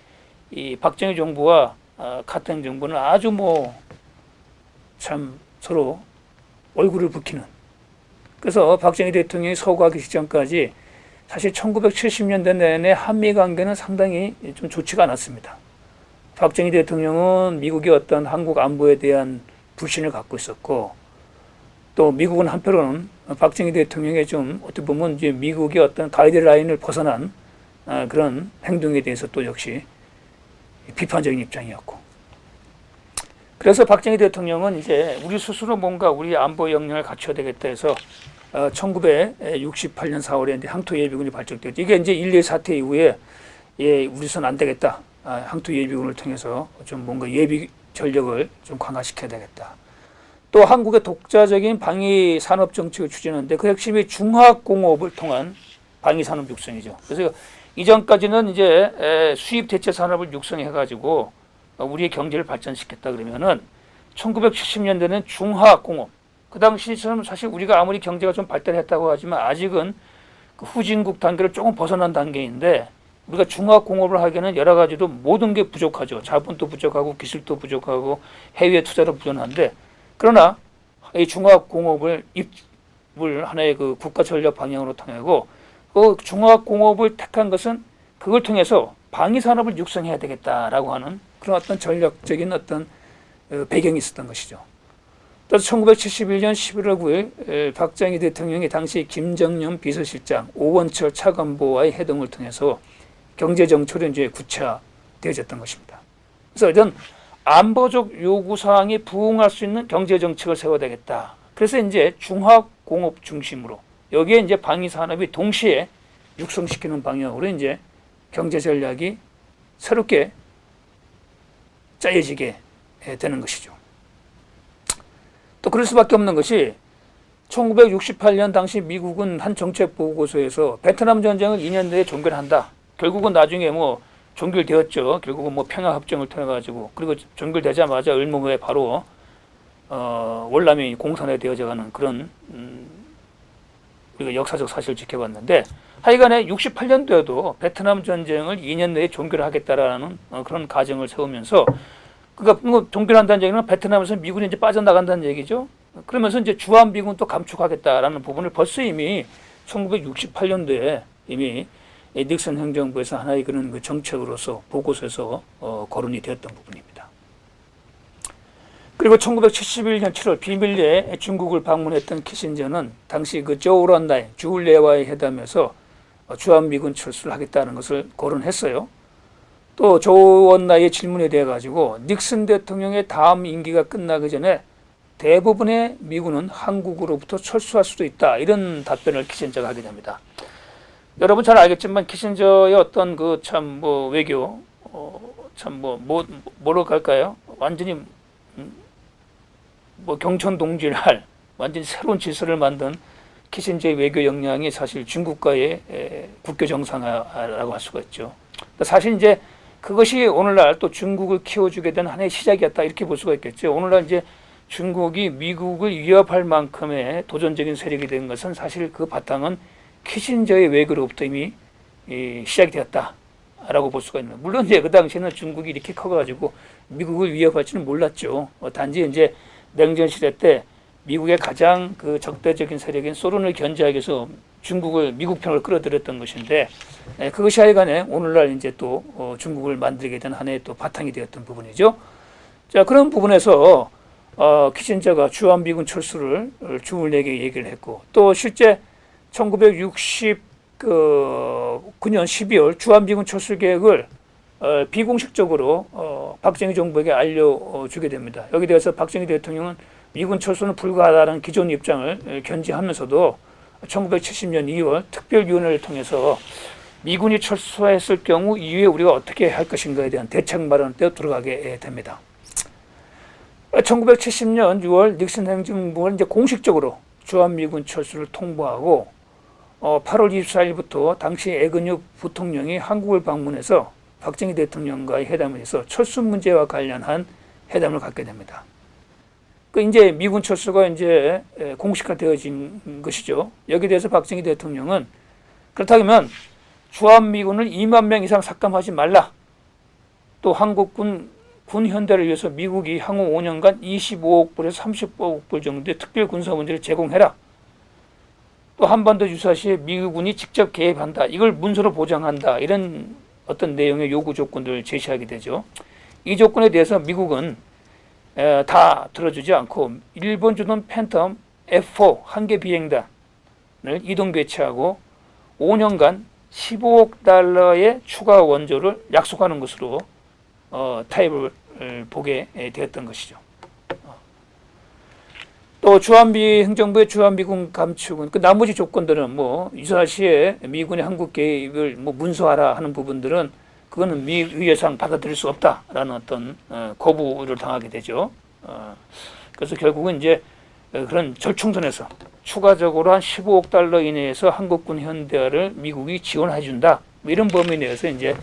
이 박정희 정부와 카터 행정부는 아주 참 서로 얼굴을 붉히는. 그래서 박정희 대통령이 서거하기 직전까지 사실 1970년대 내내 한미 관계는 상당히 좀 좋지가 않았습니다. 박정희 대통령은 미국의 어떤 한국 안보에 대한 불신을 갖고 있었고 또 미국은 한편으로는 박정희 대통령의 좀 어떻게 보면 이제 미국의 어떤 가이드라인을 벗어난 그런 행동에 대해서 또 역시 비판적인 입장이었고 그래서 박정희 대통령은 이제 우리 스스로 뭔가 우리 안보 역량을 갖춰야 되겠다 해서 1968년 4월에 이제 항토 예비군이 발족됐죠. 이게 이제 1.1 사태 이후에 우리선 안 되겠다. 항토 예비군을 통해서 좀 뭔가 예비 전력을 좀 강화시켜야 되겠다. 또 한국의 독자적인 방위 산업 정책을 추진하는데 그 핵심이 중화공업을 통한 방위 산업 육성이죠. 그래서 이전까지는 이제 수입 대체 산업을 육성해 가지고 우리의 경제를 발전시켰다 그러면은 1970년대는 중화공업. 그 당시처럼 사실 우리가 아무리 경제가 좀 발달했다고 하지만 아직은 그 후진국 단계를 조금 벗어난 단계인데 우리가 중화공업을 하기에는 여러 가지도 모든 게 부족하죠. 자본도 부족하고 기술도 부족하고 해외 투자도 부족한데 그러나 이 중화공업을 하나의 그 국가 전략 방향으로 통하고 그 중화공업을 택한 것은 그걸 통해서 방위 산업을 육성해야 되겠다라고 하는 그런 어떤 전략적인 어떤 배경이 있었던 것이죠. 또 1971년 11월 9일 박정희 대통령이 당시 김정년 비서실장 오원철 차관보와의 회동을 통해서 경제정책으로 이제 구체화되어졌던 것입니다. 그래서 이런 안보적 요구사항에 부응할 수 있는 경제정책을 세워야 되겠다. 그래서 이제 중화공업 중심으로 여기에 이제 방위산업이 동시에 육성시키는 방향으로 이제 경제전략이 새롭게 짜여지게 되는 것이죠. 또 그럴 수밖에 없는 것이 1968년 당시 미국은 한 정책 보고서에서 베트남 전쟁을 2년 내에 종결한다. 결국은 나중에 뭐 종결되었죠. 결국은 뭐 평화협정을 통해 가지고 그리고 종결되자마자 얼마 후에 바로 월남이 공산화되어져가는 그런 우리가 역사적 사실을 지켜봤는데 하여간에 68년도에도 베트남 전쟁을 2년 내에 종결하겠다라는 그런 가정을 세우면서 그러니까 뭐 종결한다는 얘기는 베트남에서 미군이 이제 빠져나간다는 얘기죠. 그러면서 이제 주한미군 또 감축하겠다라는 부분을 벌써 이미 1968년도에 이미 닉슨 행정부에서 하나의 그런 그 정책으로서 보고서에서 거론이 되었던 부분입니다. 그리고 1971년 7월 비밀리에 중국을 방문했던 키신저는 당시 그 조우런나이 주울레와의 회담에서 주한미군 철수를 하겠다는 것을 거론했어요. 또 조원나의 질문에 대해 가지고 닉슨 대통령의 다음 임기가 끝나기 전에 대부분의 미군은 한국으로부터 철수할 수도 있다. 이런 답변을 키신저가 하게 됩니다. 여러분 잘 알겠지만 키신저의 어떤 그 참 뭐 외교 참 뭐로 갈까요? 완전히 뭐 경천동질할 완전히 새로운 질서를 만든 키신저의 외교 역량이 사실 중국과의 국교 정상화라고 할 수가 있죠. 사실 이제 그것이 오늘날 또 중국을 키워주게 된 하나의 시작이었다 이렇게 볼 수가 있겠죠. 오늘날 이제 중국이 미국을 위협할 만큼의 도전적인 세력이 된 것은 사실 그 바탕은 키신저의 외교로부터 이미 시작이 되었다라고 볼 수가 있는. 물론 이제 그 당시에는 중국이 이렇게 커가지고 미국을 위협할지는 몰랐죠. 단지 이제 냉전 시대 때 미국의 가장 그 적대적인 세력인 소련을 견제하기 위해서 중국을 미국 편으로 끌어들였던 것인데 그것이 하여간에 오늘날 이제 또 중국을 만들게 된 하나의 또 바탕이 되었던 부분이죠. 자, 그런 부분에서 키신저가 주한미군 철수를 주물내게 얘기를 했고 또 실제 1969년 12월 주한미군 철수 계획을 비공식적으로 박정희 정부에게 알려주게 됩니다. 여기 대해서 박정희 대통령은 미군 철수는 불가하다는 기존 입장을 견지하면서도 1970년 2월 특별위원회를 통해서 미군이 철수했을 경우 이후에 우리가 어떻게 할 것인가에 대한 대책 마련에 들어가게 됩니다. 1970년 6월 닉슨 행정부는 이제 공식적으로 주한미군 철수를 통보하고 8월 24일부터 당시 에그뉴 부통령이 한국을 방문해서 박정희 대통령과의 회담을 해서 철수 문제와 관련한 회담을 갖게 됩니다. 그 이제 미군 철수가 이제 공식화되어진 것이죠. 여기에 대해서 박정희 대통령은 그렇다면 주한미군을 2만 명 이상 삭감하지 말라. 또 한국군 군 현대를 위해서 미국이 향후 5년간 25억 불에서 30억 불 정도의 특별 군사 문제를 제공해라. 또 한반도 유사시에 미군이 직접 개입한다. 이걸 문서로 보장한다. 이런 어떤 내용의 요구 조건들을 제시하게 되죠. 이 조건에 대해서 미국은 다 들어주지 않고 일본 주둔 팬텀 F4 한개 비행단을 이동 배치하고 5년간 15억 달러의 추가 원조를 약속하는 것으로 타협을 보게 되었던 것이죠. 또 주한미 행정부의 주한미군 감축은 그 나머지 조건들은 뭐 유사시에 미군의 한국 개입을 뭐 문서하라 하는 부분들은 그거는 미 의회상 받아들일 수 없다라는 어떤 거부를 당하게 되죠. 그래서 결국은 이제 그런 절충선에서 추가적으로 한 15억 달러 이내에서 한국군 현대화를 미국이 지원해 준다. 뭐 이런 범위 내에서 이제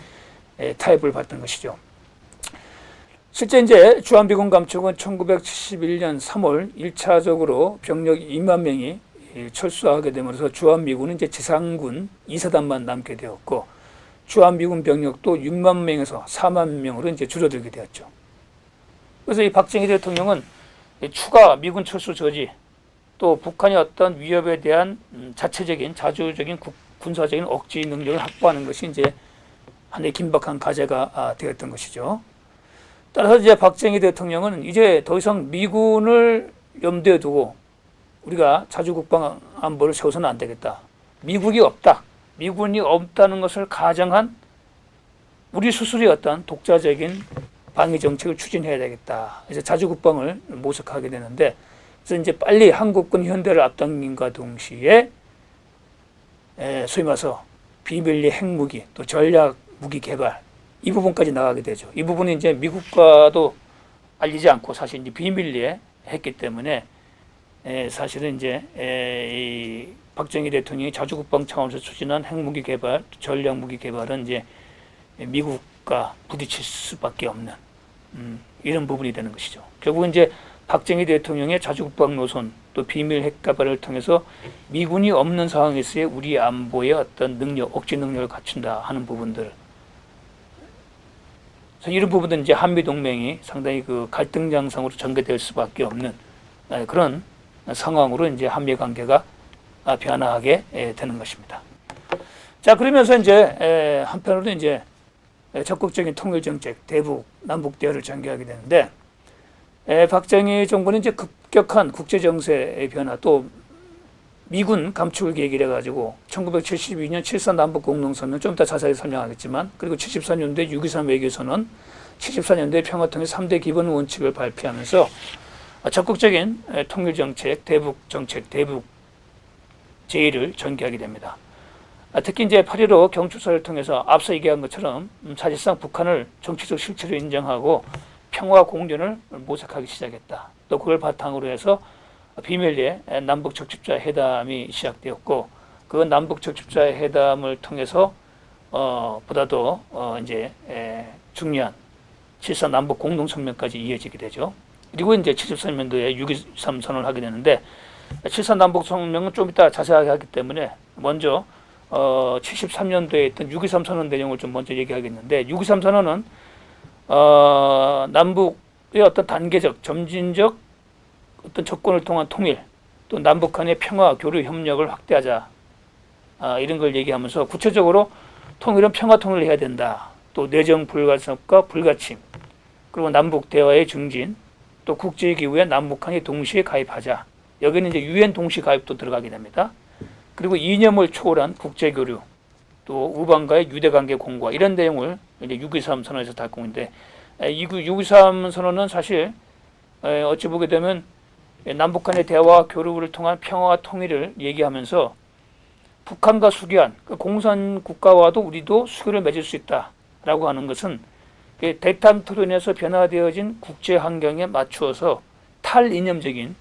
타협을 받던 것이죠. 실제 이제 주한미군 감축은 1971년 3월 1차적으로 병력 2만 명이 철수하게 되면서 주한미군은 이제 지상군 2사단만 남게 되었고 주한미군 병력도 6만 명에서 4만 명으로 이제 줄어들게 되었죠. 그래서 이 박정희 대통령은 추가 미군 철수 저지 또 북한의 어떤 위협에 대한 자체적인 자주적인 군사적인 억지 능력을 확보하는 것이 이제 하나의 긴박한 과제가 되었던 것이죠. 따라서 이제 박정희 대통령은 이제 더 이상 미군을 염두에 두고 우리가 자주국방 안보를 세워서는 안 되겠다. 미국이 없다. 미군이 없다는 것을 가정한 우리 스스로의 어떤 독자적인 방위 정책을 추진해야 되겠다. 그래서 자주국방을 모색하게 되는데, 그래서 이제 빨리 한국군 현대를 앞당김과 동시에 소위 말해서 비밀리 핵무기 또 전략 무기 개발 이 부분까지 나가게 되죠. 이 부분은 이제 미국과도 알리지 않고 사실 이제 비밀리에 했기 때문에 사실은 이제 이 박정희 대통령이 자주국방 차원에서 추진한 핵무기 개발, 전략 무기 개발은 이제 미국과 부딪힐 수밖에 없는 이런 부분이 되는 것이죠. 결국은 이제 박정희 대통령의 자주국방 노선 또 비밀 핵 개발을 통해서 미군이 없는 상황에서의 우리 안보의 어떤 능력, 억지 능력을 갖춘다 하는 부분들. 그래서 이런 부분들은 이제 한미 동맹이 상당히 그 갈등 양상으로 전개될 수밖에 없는 그런 상황으로 이제 한미 관계가 변화하게 되는 것입니다. 자, 그러면서 이제 한편으로 이제 적극적인 통일 정책, 대북 남북 대화를 전개하게 되는데, 박정희 정부는 이제 급격한 국제 정세의 변화 또 미군 감축을 계기로 해가지고 1972년 7.4 남북 공동선언 좀 이따 자세히 설명하겠지만, 그리고 74년도에 6.23 외교선언, 74년도에 평화통일 3대 기본 원칙을 발표하면서 적극적인 통일 정책, 대북 정책, 대북 제의를 전개하게 됩니다. 특히 이제 8.15 경축사를 통해서 앞서 얘기한 것처럼 사실상 북한을 정치적 실체로 인정하고 평화 공존을 모색하기 시작했다. 또 그걸 바탕으로 해서 비밀리에 남북 적십자 회담이 시작되었고, 그 남북 적십자 회담을 통해서 보다도 이제 중요한 7.4 남북 공동성명까지 이어지게 되죠. 그리고 이제 73년도에 6.23 선언을 하게 되는데, 7.4 남북 성명은 좀 이따 자세하게 하기 때문에 먼저 73년도에 있던 6.23 선언 내용을 좀 먼저 얘기하겠는데, 6.23 선언은 남북의 어떤 단계적, 점진적 어떤 접근을 통한 통일, 또 남북 간의 평화, 교류, 협력을 확대하자, 이런 걸 얘기하면서 구체적으로 통일은 평화 통일을 해야 된다. 또 내정 불가역과 불가침, 그리고 남북 대화의 증진, 또 국제기구에 남북한이 동시에 가입하자. 여기는 이제 유엔 동시 가입도 들어가게 됩니다. 그리고 이념을 초월한 국제교류, 또 우방과의 유대관계 공고화, 이런 내용을 이제 6.23 선언에서 다루고 있는데, 이 6.23 선언은 사실 어찌 보게 되면 남북한의 대화와 교류를 통한 평화와 통일을 얘기하면서 북한과 수교한 그 공산 국가와도 우리도 수교를 맺을 수 있다라고 하는 것은 대탐토로 인해서 변화되어진 국제 환경에 맞추어서 탈이념적인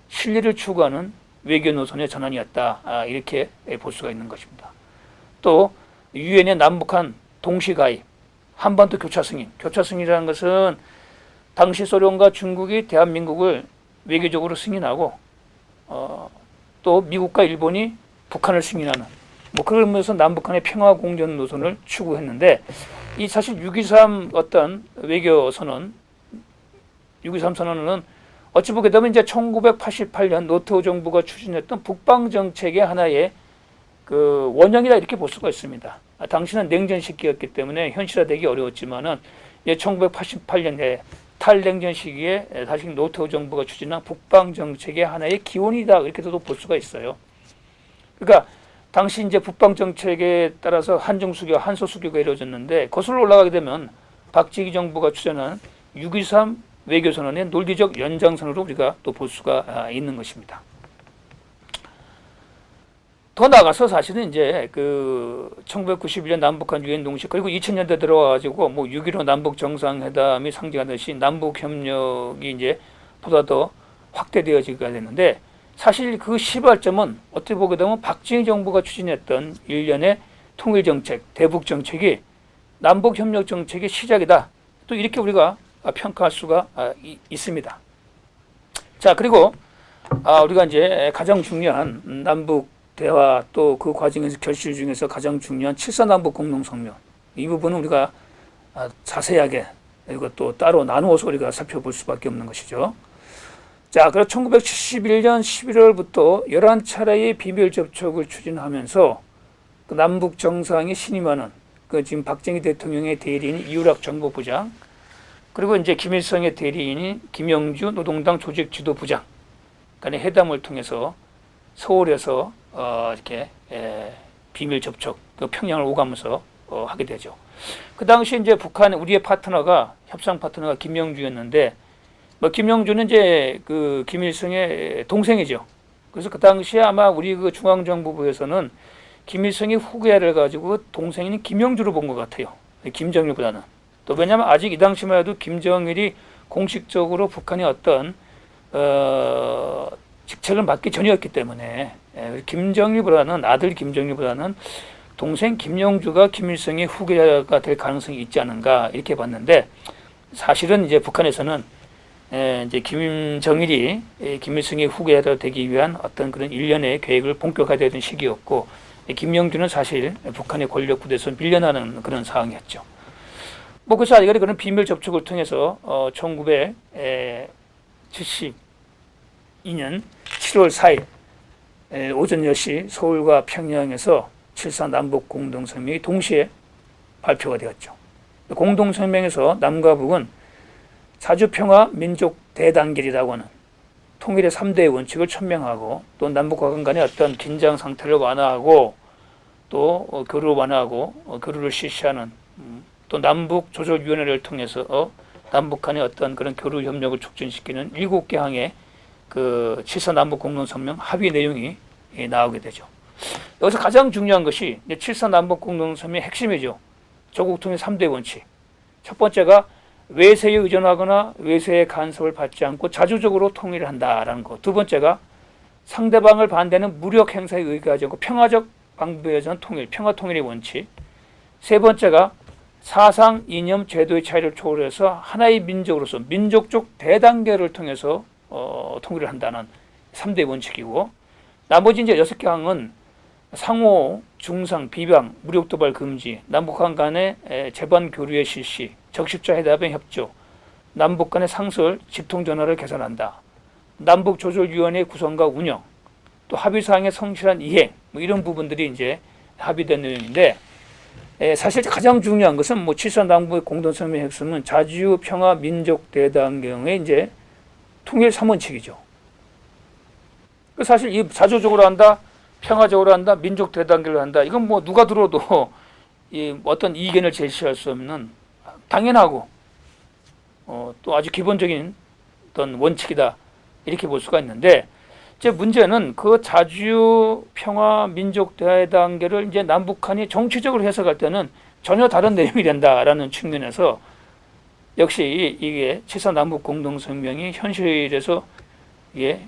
신뢰를 추구하는 외교 노선의 전환이었다, 이렇게 볼 수가 있는 것입니다. 또 유엔의 남북한 동시 가입, 한반도 교차 승인. 교차 승인이라는 것은 당시 소련과 중국이 대한민국을 외교적으로 승인하고 또 미국과 일본이 북한을 승인하는, 뭐 그러면서 남북한의 평화 공존 노선을 추구했는데, 이 사실 6.23 어떤 외교 선언, 6.23 선언은 어찌 보게 되면 이제 1988년 노태우 정부가 추진했던 북방 정책의 하나의 그 원형이다, 이렇게 볼 수가 있습니다. 당시는 냉전 시기였기 때문에 현실화되기 어려웠지만은 1988년에 탈냉전 시기에 사실 노태우 정부가 추진한 북방 정책의 하나의 기원이다, 이렇게도 볼 수가 있어요. 그러니까 당시 이제 북방 정책에 따라서 한중 수교, 한소 수교가 이루어졌는데, 거슬러 올라가게 되면 박정희 정부가 추진한 6.23 외교 선언의 논리적 연장선으로 우리가 또 볼 수가 있는 것입니다. 더 나아가서 사실은 이제 그 1991년 남북한 유엔 동시, 그리고 2000년대 들어와가지고 뭐 6.15 남북 정상회담이 상징하듯이 남북 협력이 이제 보다 더 확대되어지게 됐는데, 사실 그 시발점은 어떻게 보게 되면 박정희 정부가 추진했던 일련의 통일 정책, 대북 정책이 남북 협력 정책의 시작이다, 또 이렇게 우리가 평가할 수가 있습니다. 자, 그리고 우리가 이제 가장 중요한 남북 대화, 또 그 과정에서 결실 중에서 가장 중요한 7.4 남북 공동성명, 이 부분은 우리가 자세하게 이것도 따로 나누어서 우리가 살펴볼 수밖에 없는 것이죠. 자, 그래서 1971년 11월부터 11차례의 비밀 접촉을 추진하면서 그 남북 정상이 신임하는 그 지금 박정희 대통령의 대리인 이우락 정보부장, 그리고 이제 김일성의 대리인인 김영주 노동당 조직지도부장, 간의 회담을 통해서 서울에서 이렇게 비밀 접촉, 그 평양을 오가면서 하게 되죠. 그 당시 이제 북한 우리의 파트너가 협상 파트너가 김영주였는데 뭐 김영주는 이제 그 김일성의 동생이죠. 그래서 그 당시에 아마 우리 그 중앙정보부에서는 김일성이 후계자를 가지고 동생인 김영주로 본 것 같아요. 김정일보다는. 또 왜냐하면 아직 이 당시만 해도 김정일이 공식적으로 북한의 어떤 직책을 맡기 전이었기 때문에 김정일보다는 아들 김정일보다는 동생 김영주가 김일성의 후계자가 될 가능성이 있지 않은가 이렇게 봤는데 사실은 이제 북한에서는 이제 김정일이 김일성의 후계자가 되기 위한 어떤 그런 일련의 계획을 본격화되던 시기였고 김영주는 사실 북한의 권력 구도에서 밀려나는 그런 상황이었죠. 뭐 그래서 아직까지 그런 비밀 접촉을 통해서 1972년 7월 4일 오전 10시 서울과 평양에서 7.4 남북 공동성명이 동시에 발표가 되었죠. 공동성명에서 남과 북은 자주평화 민족 대단결이라고 하는 통일의 3대 원칙을 천명하고 또 남북과 간의 어떤 긴장 상태를 완화하고 또 교류를 완화하고 교류를 실시하는 또 남북 조절위원회를 통해서 남북 간의 어떤 그런 교류 협력을 촉진시키는 7개 항의 그 7.4 남북 공동성명 합의 내용이 나오게 되죠. 여기서 가장 중요한 것이 7.4 남북 공동성명의 핵심이죠. 조국 통일 3대 원칙. 첫 번째가 외세에 의존하거나 외세의 간섭을 받지 않고 자주적으로 통일을 한다라는 것. 두 번째가 상대방을 반대하는 무력 행사에 의거하지 않고 평화적 방법에 의한 통일, 평화 통일의 원칙. 세 번째가 사상, 이념, 제도의 차이를 초월해서 하나의 민족으로서 민족적 대단결을 통해서 통일을 한다는 3대 원칙이고 나머지 이제 6개 항은 상호, 중상, 비방, 무력 도발 금지, 남북한 간의 재반 교류의 실시, 적십자 회담의 협조, 남북 간의 상설, 직통전화를 개선한다. 남북조절위원회 구성과 운영, 또 합의사항의 성실한 이행, 뭐 이런 부분들이 이제 합의된 내용인데 사실 가장 중요한 것은 뭐 7.4 남북의 공동성명의 핵심은 자주 평화 민족 대단경의 이제 통일 3원칙이죠. 사실 이 자주적으로 한다, 평화적으로 한다, 민족 대단결을 한다. 이건 뭐 누가 들어도 이 어떤 이견을 제시할 수 없는 당연하고 또 아주 기본적인 어떤 원칙이다 이렇게 볼 수가 있는데 제 문제는 그 자주 평화 민족 대단결을 이제 남북한이 정치적으로 해석할 때는 전혀 다른 내용이 된다라는 측면에서 역시 이게 7.4 남북 공동성명이 현실에서 이게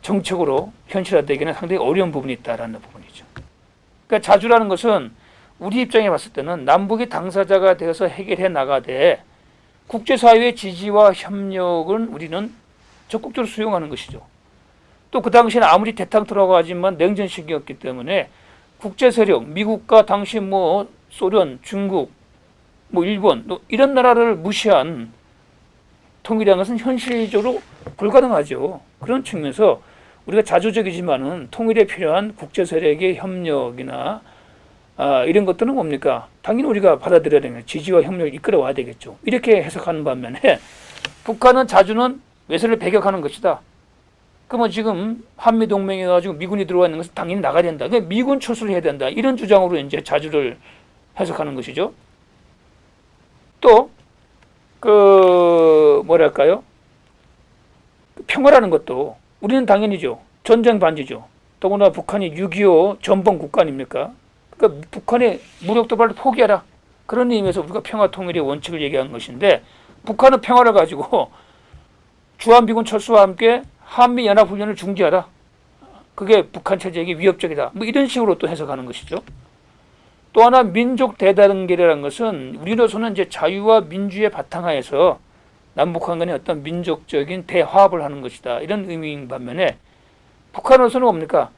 정책으로 현실화되기는 상당히 어려운 부분이 있다라는 부분이죠. 그러니까 자주라는 것은 우리 입장에 봤을 때는 남북이 당사자가 되어서 해결해 나가되 국제사회의 지지와 협력은 우리는 적극적으로 수용하는 것이죠. 또 그 당시에는 아무리 대탕토라고 하지만 냉전 시기였기 때문에 국제 세력, 미국과 당시 뭐 소련, 중국, 뭐 일본 이런 나라를 무시한 통일이라는 것은 현실적으로 불가능하죠. 그런 측면에서 우리가 자주적이지만은 통일에 필요한 국제 세력의 협력이나 이런 것들은 뭡니까? 당연히 우리가 받아들여야 되는 지지와 협력을 이끌어와야 되겠죠. 이렇게 해석하는 반면에 북한은 자주는 외세를 배격하는 것이다. 그러면 지금 한미동맹에 가지고 미군이 들어와 있는 것은 당연히 나가야 된다. 그러니까 미군 철수를 해야 된다. 이런 주장으로 이제 자주를 해석하는 것이죠. 또 그 뭐랄까요? 평화라는 것도 우리는 당연히죠. 전쟁 반지죠. 더구나 북한이 6.25 전범 국가 아닙니까? 그러니까 북한의 무력 도발을 포기하라. 그런 의미에서 우리가 평화 통일의 원칙을 얘기한 것인데 북한은 평화를 가지고 주한미군 철수와 함께 한미연합훈련을 중지하라. 그게 북한 체제에게 위협적이다. 뭐 이런 식으로 또 해석하는 것이죠. 또 하나 민족 대단결이라는 것은 우리로서는 이제 자유와 민주의 바탕하에서 남북한 간의 어떤 민족적인 대화합을 하는 것이다. 이런 의미인 반면에 북한으로서는 뭡니까?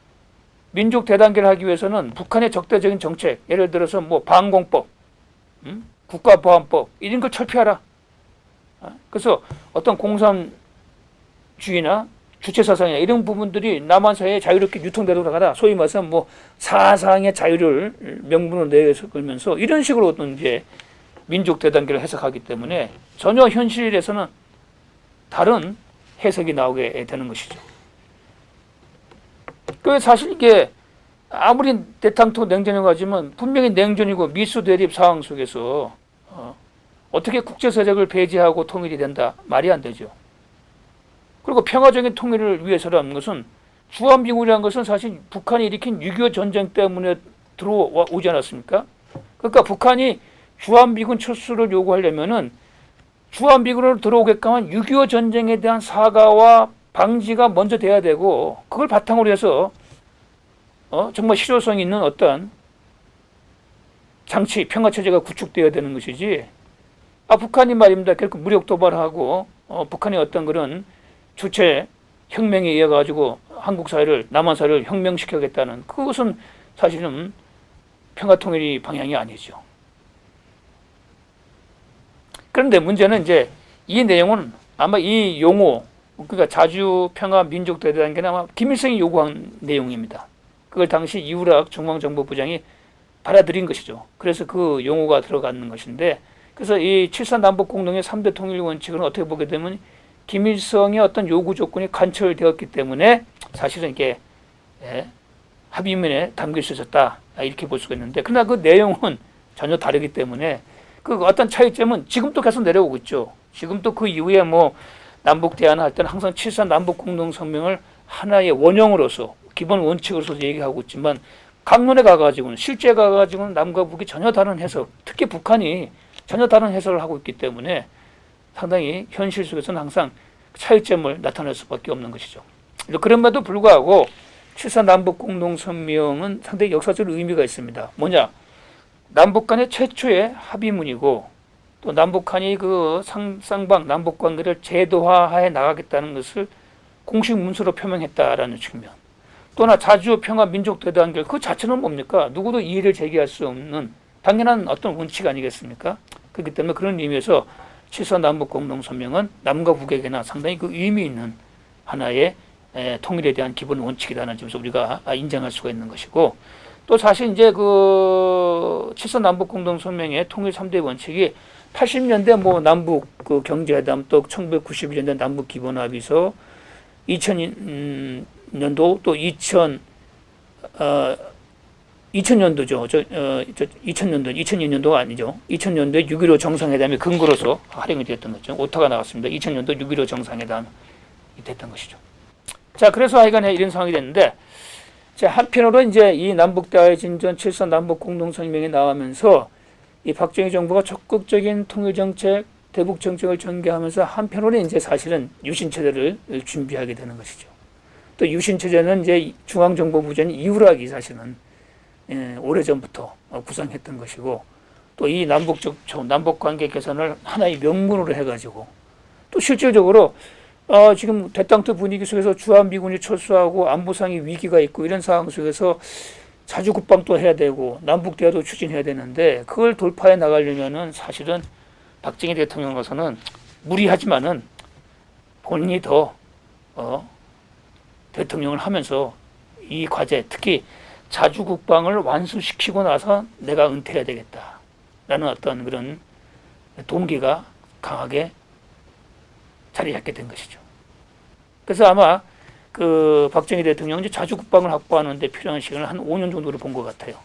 민족 대단결을 하기 위해서는 북한의 적대적인 정책, 예를 들어서 뭐 방공법, 국가보안법 이런 걸 철폐하라. 그래서 어떤 공산주의나 주체사상이나 이런 부분들이 남한사회에 자유롭게 유통되도록 하라. 소위 말해서 뭐 사상의 자유를 명분으로 내서 걸면서 이런 식으로 어떤 이제 민족 대단결을 해석하기 때문에 전혀 현실에서는 다른 해석이 나오게 되는 것이죠. 그 사실 이게 아무리 대탕토 냉전이라고 하지만 분명히 냉전이고 미수 대립 상황 속에서 어떻게 국제사적을 배제하고 통일이 된다? 말이 안 되죠. 그리고 평화적인 통일을 위해서라는 것은 주한미군이라는 것은 사실 북한이 일으킨 6.25 전쟁 때문에 들어오지 않았습니까? 그러니까 북한이 주한미군 철수를 요구하려면은 주한미군으로 들어오게끔 한 6.25 전쟁에 대한 사과와 방지가 먼저 돼야 되고, 그걸 바탕으로 해서 정말 실효성 있는 어떤 장치, 평화체제가 구축되어야 되는 것이지, 북한이 말입니다. 결국 무력 도발하고 북한의 어떤 그런 주체 혁명에 의해 가지고 한국 사회를, 남한 사회를 혁명시켜야겠다는, 그것은 사실은 평화통일이 방향이 아니죠. 그런데 문제는 이제 이 내용은 아마 이 용어, 그러니까 자주평화민족대회라는 게 아마 김일성이 요구한 내용입니다. 그걸 당시 이우락 중앙정보부장이 받아들인 것이죠. 그래서 그 용어가 들어가는 것인데, 그래서 이 7.4 남북공동의 3대 통일 원칙은 어떻게 보게 되면 김일성의 어떤 요구 조건이 관철되었기 때문에 사실은 이게 합의문에 담길 수 있었다, 이렇게 볼 수가 있는데, 그러나 그 내용은 전혀 다르기 때문에 그 어떤 차이점은 지금도 계속 내려오고 있죠. 지금도 그 이후에 뭐 남북 대화를 할 때는 항상 7.4 남북공동성명을 하나의 원형으로서, 기본 원칙으로서 얘기하고 있지만, 강론에 가가지고는, 실제 가가지고는 남과 북이 전혀 다른 해석, 특히 북한이 전혀 다른 해석을 하고 있기 때문에 상당히 현실 속에서는 항상 차이점을 나타낼 수밖에 없는 것이죠. 그럼에도 불구하고 7.4 남북공동성명은 상당히 역사적 의미가 있습니다. 뭐냐? 남북 간의 최초의 합의문이고, 또 남북한이 그 쌍방 남북 관계를 제도화해 나가겠다는 것을 공식 문서로 표명했다라는 측면. 또 하나 자주평화민족대단결, 그 자체는 뭡니까? 누구도 이의를 제기할 수 없는 당연한 어떤 원칙 아니겠습니까? 그렇기 때문에 그런 의미에서 7.4 남북공동성명은 남과 북에게나 상당히 그 의미 있는 하나의 통일에 대한 기본 원칙이라는 점에서 우리가 인정할 수가 있는 것이고, 또 사실 이제 그 7.4 남북공동성명의 통일 3대 원칙이 80년대 뭐 남북 그 경제회담, 또 1991년대 남북 기본합의서, 2000년도 또 2000년도죠. 2002년도가 아니죠. 2000년도에 6.15 정상회담의 근거로서 활용이 되었던 거죠. 오타가 나왔습니다. 2000년도 6.15 정상회담이 됐던 것이죠. 자, 그래서 하여간에 이런 상황이 됐는데, 자, 한편으로 이제 이 남북대화의 진전 7.4 남북공동성명이 나오면서 이 박정희 정부가 적극적인 통일정책, 대북정책을 전개하면서 한편으로 이제 사실은 유신체제를 준비하게 되는 것이죠. 또 유신체제는 이제 중앙정보부장인 이우락이 사실은 오래전부터 구상했던 것이고, 또 이 남북관계 개선을 하나의 명분으로 해가지고, 또 실질적으로 지금 대땅트 분위기 속에서 주한미군이 철수하고 안보상의 위기가 있고 이런 상황 속에서 자주국방도 해야 되고 남북대화도 추진해야 되는데, 그걸 돌파해 나가려면은 사실은 박정희 대통령으로서는 무리하지만은 본인이 더 대통령을 하면서 이 과제, 특히 자주국방을 완수시키고 나서 내가 은퇴해야 되겠다라는 어떤 그런 동기가 강하게 자리 잡게 된 것이죠. 그래서 아마 그 박정희 대통령이 자주국방을 확보하는 데 필요한 시간을 한 5년 정도를 본 것 같아요.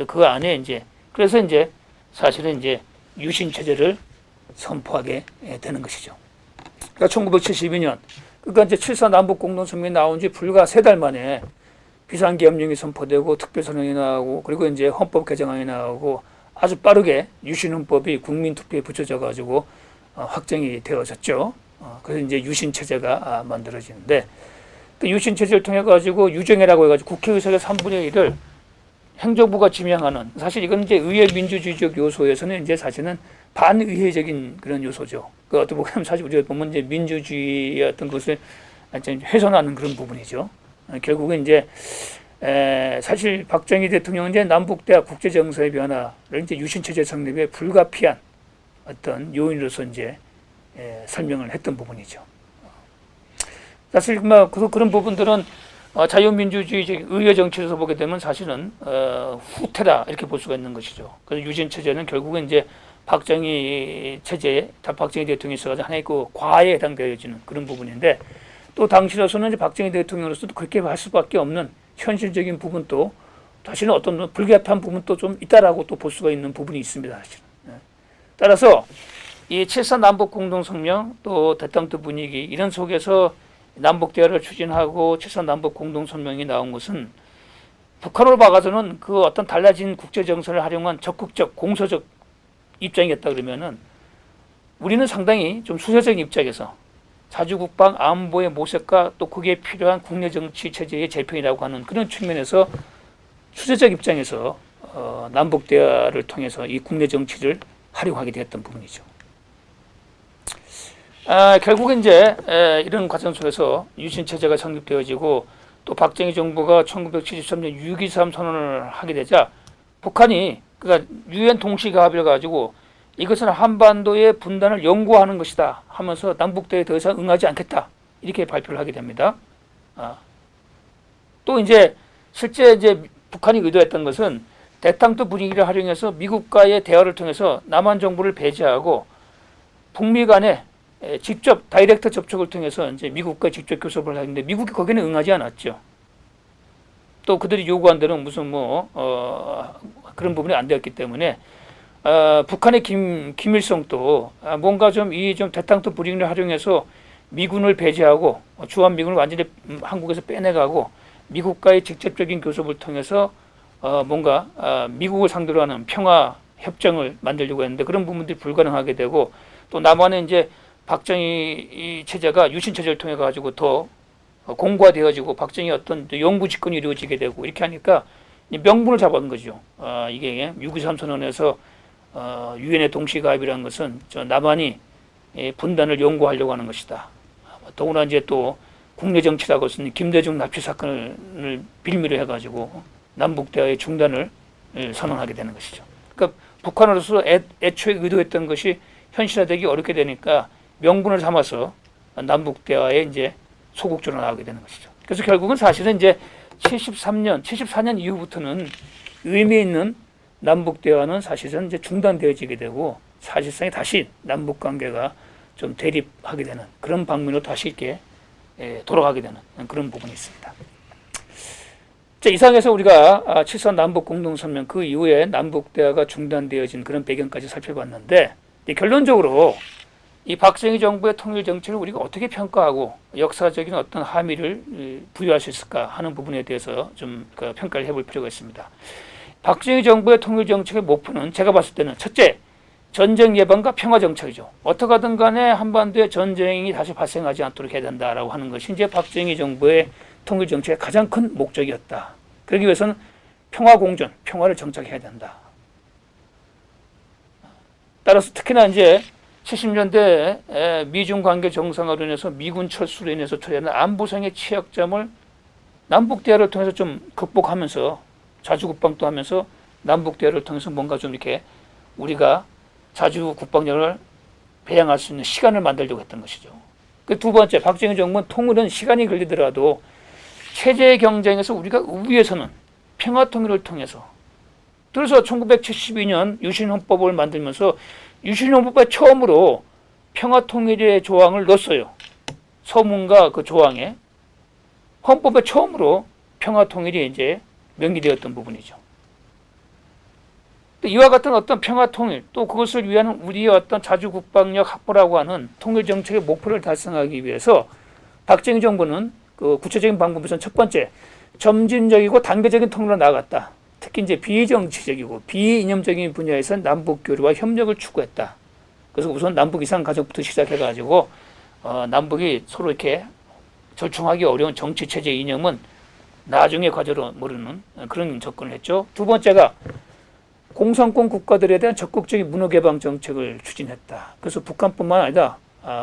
그 안에 이제, 그래서 이제 사실은 이제 유신 체제를 선포하게 되는 것이죠. 그러니까 1972년, 그러니까 이제 7.4 남북공동성명이 나온 지 불과 3달 만에 비상계엄령이 선포되고 특별선언이 나오고, 그리고 이제 헌법 개정안이 나오고, 아주 빠르게 유신헌법이 국민투표에 붙여져 가지고 확정이 되어졌죠. 그래서 이제 유신체제가 만들어지는데, 그 유신체제를 통해 가지고 유정회라고 해가지고 국회의석의 3분의 1을 행정부가 지명하는, 사실 이건 이제 의회 민주주의적 요소에서는 이제 사실은 반의회적인 그런 요소죠. 그 어떻게 보면 사실 우리가 보면 이제 민주주의의 어떤 것을 훼손하는 그런 부분이죠. 결국은 이제 사실 박정희 대통령은 이제 남북대화 국제정서의 변화를 이제 유신체제 성립에 불가피한 어떤 요인으로서 이제 설명을 했던 부분이죠. 사실 뭐 그런 부분들은 자유민주주의적 의회 정치에서 보게 되면 사실은 후퇴다, 이렇게 볼 수가 있는 것이죠. 그래서 유신 체제는 결국은 이제 박정희 체제에 박정희 대통령이 있어가지고 하나의 그 과에 해당되어지는 그런 부분인데 또 당시로서는 이제 박정희 대통령으로서도 그렇게 할 수밖에 없는 현실적인 부분도 사실은 어떤 불가피한 부분도 좀 있다라고 또 볼 수가 있는 부분이 있습니다. 사실은. 따라서 이 7.4 남북 공동성명 또 대탕트 분위기 이런 속에서 남북 대화를 추진하고 7.4 남북 공동성명이 나온 것은 북한으로 봐가서는 그 어떤 달라진 국제 정세를 활용한 적극적 공서적 입장이었다 그러면은 우리는 상당히 좀 수세적인 입장에서 자주국방 안보의 모색과 또 그게 필요한 국내 정치 체제의 재편이라고 하는 그런 측면에서 수세적 입장에서 남북 대화를 통해서 이 국내 정치를 활용하게 되었던 부분이죠. 결국은 이제 이런 과정 속에서 유신 체제가 성립되어지고 또 박정희 정부가 1973년 6.23 선언을 하게 되자 북한이 그러니까 유엔 동시가 합의를 가지고 이것은 한반도의 분단을 연구하는 것이다 하면서 남북대에 더 이상 응하지 않겠다 이렇게 발표를 하게 됩니다. 또 이제 실제 이제 북한이 의도했던 것은 대탕트 분위기를 활용해서 미국과의 대화를 통해서 남한 정부를 배제하고 북미 간에 직접 다이렉트 접촉을 통해서 이제 미국과 직접 교섭을 하는데 미국이 거기는 응하지 않았죠. 또 그들이 요구한 대로 무슨 그런 부분이 안 되었기 때문에 북한의 김일성도 뭔가 좀 대탕트 분위기를 활용해서 미군을 배제하고 주한미군을 완전히 한국에서 빼내가고 미국과의 직접적인 교섭을 통해서 뭔가 미국을 상대로 하는 평화 협정을 만들려고 했는데 그런 부분들이 불가능하게 되고 또 남한은 이제 박정희 체제가 유신 체제를 통해 가지고 더 공고화되어지고 박정희 어떤 영구 집권이 이루어지게 되고 이렇게 하니까 명분을 잡은 거죠. 이게 6.23 선언에서 유엔의 동시가입이라는 것은 남한이 분단을 연구하려고 하는 것이다. 더구나 이제 또 국내 정치라고 쓰는 김대중 납치 사건을 빌미로 해가지고 남북 대화의 중단을 선언하게 되는 것이죠. 그러니까 북한으로서 애초에 의도했던 것이 현실화되기 어렵게 되니까 명분을 삼아서 남북 대화에 이제 소극적으로 나가게 되는 것이죠. 그래서 결국은 사실은 이제 74년 이후부터는 의미 있는 남북 대화는 사실은 이제 중단되어지게 되고 사실상에 다시 남북 관계가 좀 대립하게 되는 그런 방면으로 다시 이렇게 돌아가게 되는 그런 부분이 있습니다. 자, 이상해서 우리가 7.4 남북 공동성명 그 이후에 남북 대화가 중단되어진 그런 배경까지 살펴봤는데 결론적으로 이 박정희 정부의 통일 정책을 우리가 어떻게 평가하고 역사적인 어떤 함의를 부여할 수 있을까 하는 부분에 대해서 좀 평가를 해볼 필요가 있습니다. 박정희 정부의 통일 정책의 목표는 제가 봤을 때는 첫째, 전쟁 예방과 평화 정책이죠. 어떻게 하든 간에 한반도에 전쟁이 다시 발생하지 않도록 해야 된다라고 하는 것이 이제 박정희 정부의 통일 정책의 가장 큰 목적이었다. 그러기 위해서는 평화 공존, 평화를 정착해야 된다. 따라서 특히나 이제 70년대 미중 관계 정상화로 인해서 미군 철수로 인해서 초래하는 안보상의 취약점을 남북 대화를 통해서 좀 극복하면서 자주국방도 하면서 남북 대화를 통해서 뭔가 좀 이렇게 우리가 자주국방력을 배양할 수 있는 시간을 만들려고 했던 것이죠. 그 두 번째, 박정희 정부는 통일은 시간이 걸리더라도 체제 경쟁에서 우리가 우위에서는 평화 통일을 통해서 그래서 1972년 유신헌법을 만들면서 유신헌법에 처음으로 평화 통일의 조항을 넣었어요. 서문과 그 조항에 헌법에 처음으로 평화 통일이 이제 명기되었던 부분이죠. 이와 같은 어떤 평화 통일 또 그것을 위한 우리의 어떤 자주국방력 확보라고 하는 통일 정책의 목표를 달성하기 위해서 박정희 정부는 그 구체적인 방법에서는 첫 번째 점진적이고 단계적인 통일로 나아갔다. 특히 이제 비정치적이고 비이념적인 분야에서 남북 교류와 협력을 추구했다. 그래서 우선 남북 이상 가족부터 시작해가지고 남북이 서로 이렇게 절충하기 어려운 정치 체제 이념은 나중에 과제로 모르는 그런 접근을 했죠. 두 번째가 공산권 국가들에 대한 적극적인 문호 개방 정책을 추진했다. 그래서 북한뿐만 아니라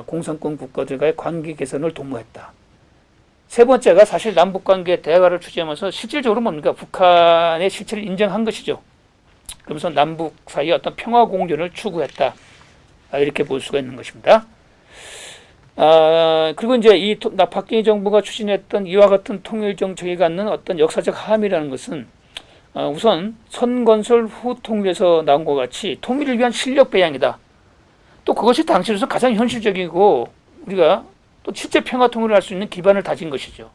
공산권 국가들과의 관계 개선을 도모했다. 세 번째가 사실 남북관계 대화를 추진하면서 실질적으로 뭡니까? 북한의 실체를 인정한 것이죠. 그러면서 남북 사이의 어떤 평화 공존을 추구했다. 이렇게 볼 수가 있는 것입니다. 그리고 이제 이 박정희 정부가 추진했던 이와 같은 통일 정책이 갖는 어떤 역사적 함의라는 것은 우선 선건설 후 통일에서 나온 것 같이 통일을 위한 실력 배양이다. 또 그것이 당시로서 가장 현실적이고 우리가 또 실제 평화 통일을 할 수 있는 기반을 다진 것이죠.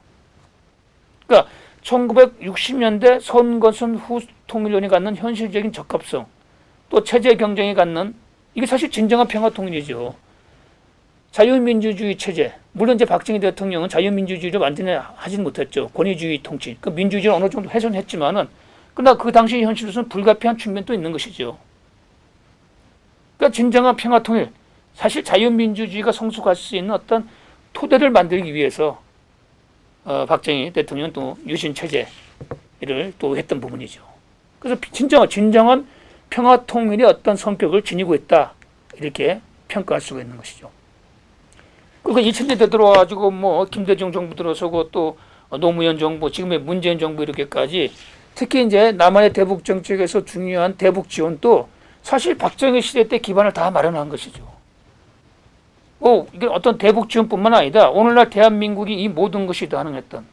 그러니까 1960년대 선건설 후 통일론이 갖는 현실적인 적합성, 또 체제 경쟁이 갖는 이게 사실 진정한 평화 통일이죠. 자유민주주의 체제, 물론 이제 박정희 대통령은 자유민주주의를 완전히 하지는 못했죠. 권위주의 통치, 그 민주주의를 어느 정도 훼손했지만은 그러나 그 당시 현실로서는 불가피한 측면도 있는 것이죠. 그러니까 진정한 평화 통일, 사실 자유민주주의가 성숙할 수 있는 어떤 토대를 만들기 위해서 박정희 대통령은 또 유신 체제를 또 했던 부분이죠. 그래서 진정한 평화 통일의 어떤 성격을 지니고 있다 이렇게 평가할 수가 있는 것이죠. 그리고 2000년대 들어와가지고 뭐 김대중 정부 들어서고 또 노무현 정부, 지금의 문재인 정부 이렇게까지 특히 이제 남한의 대북 정책에서 중요한 대북 지원도 사실 박정희 시대 때 기반을 다 마련한 것이죠. 이게 어떤 대북 지원뿐만 아니다. 오늘날 대한민국이 이 모든 것이 가능했던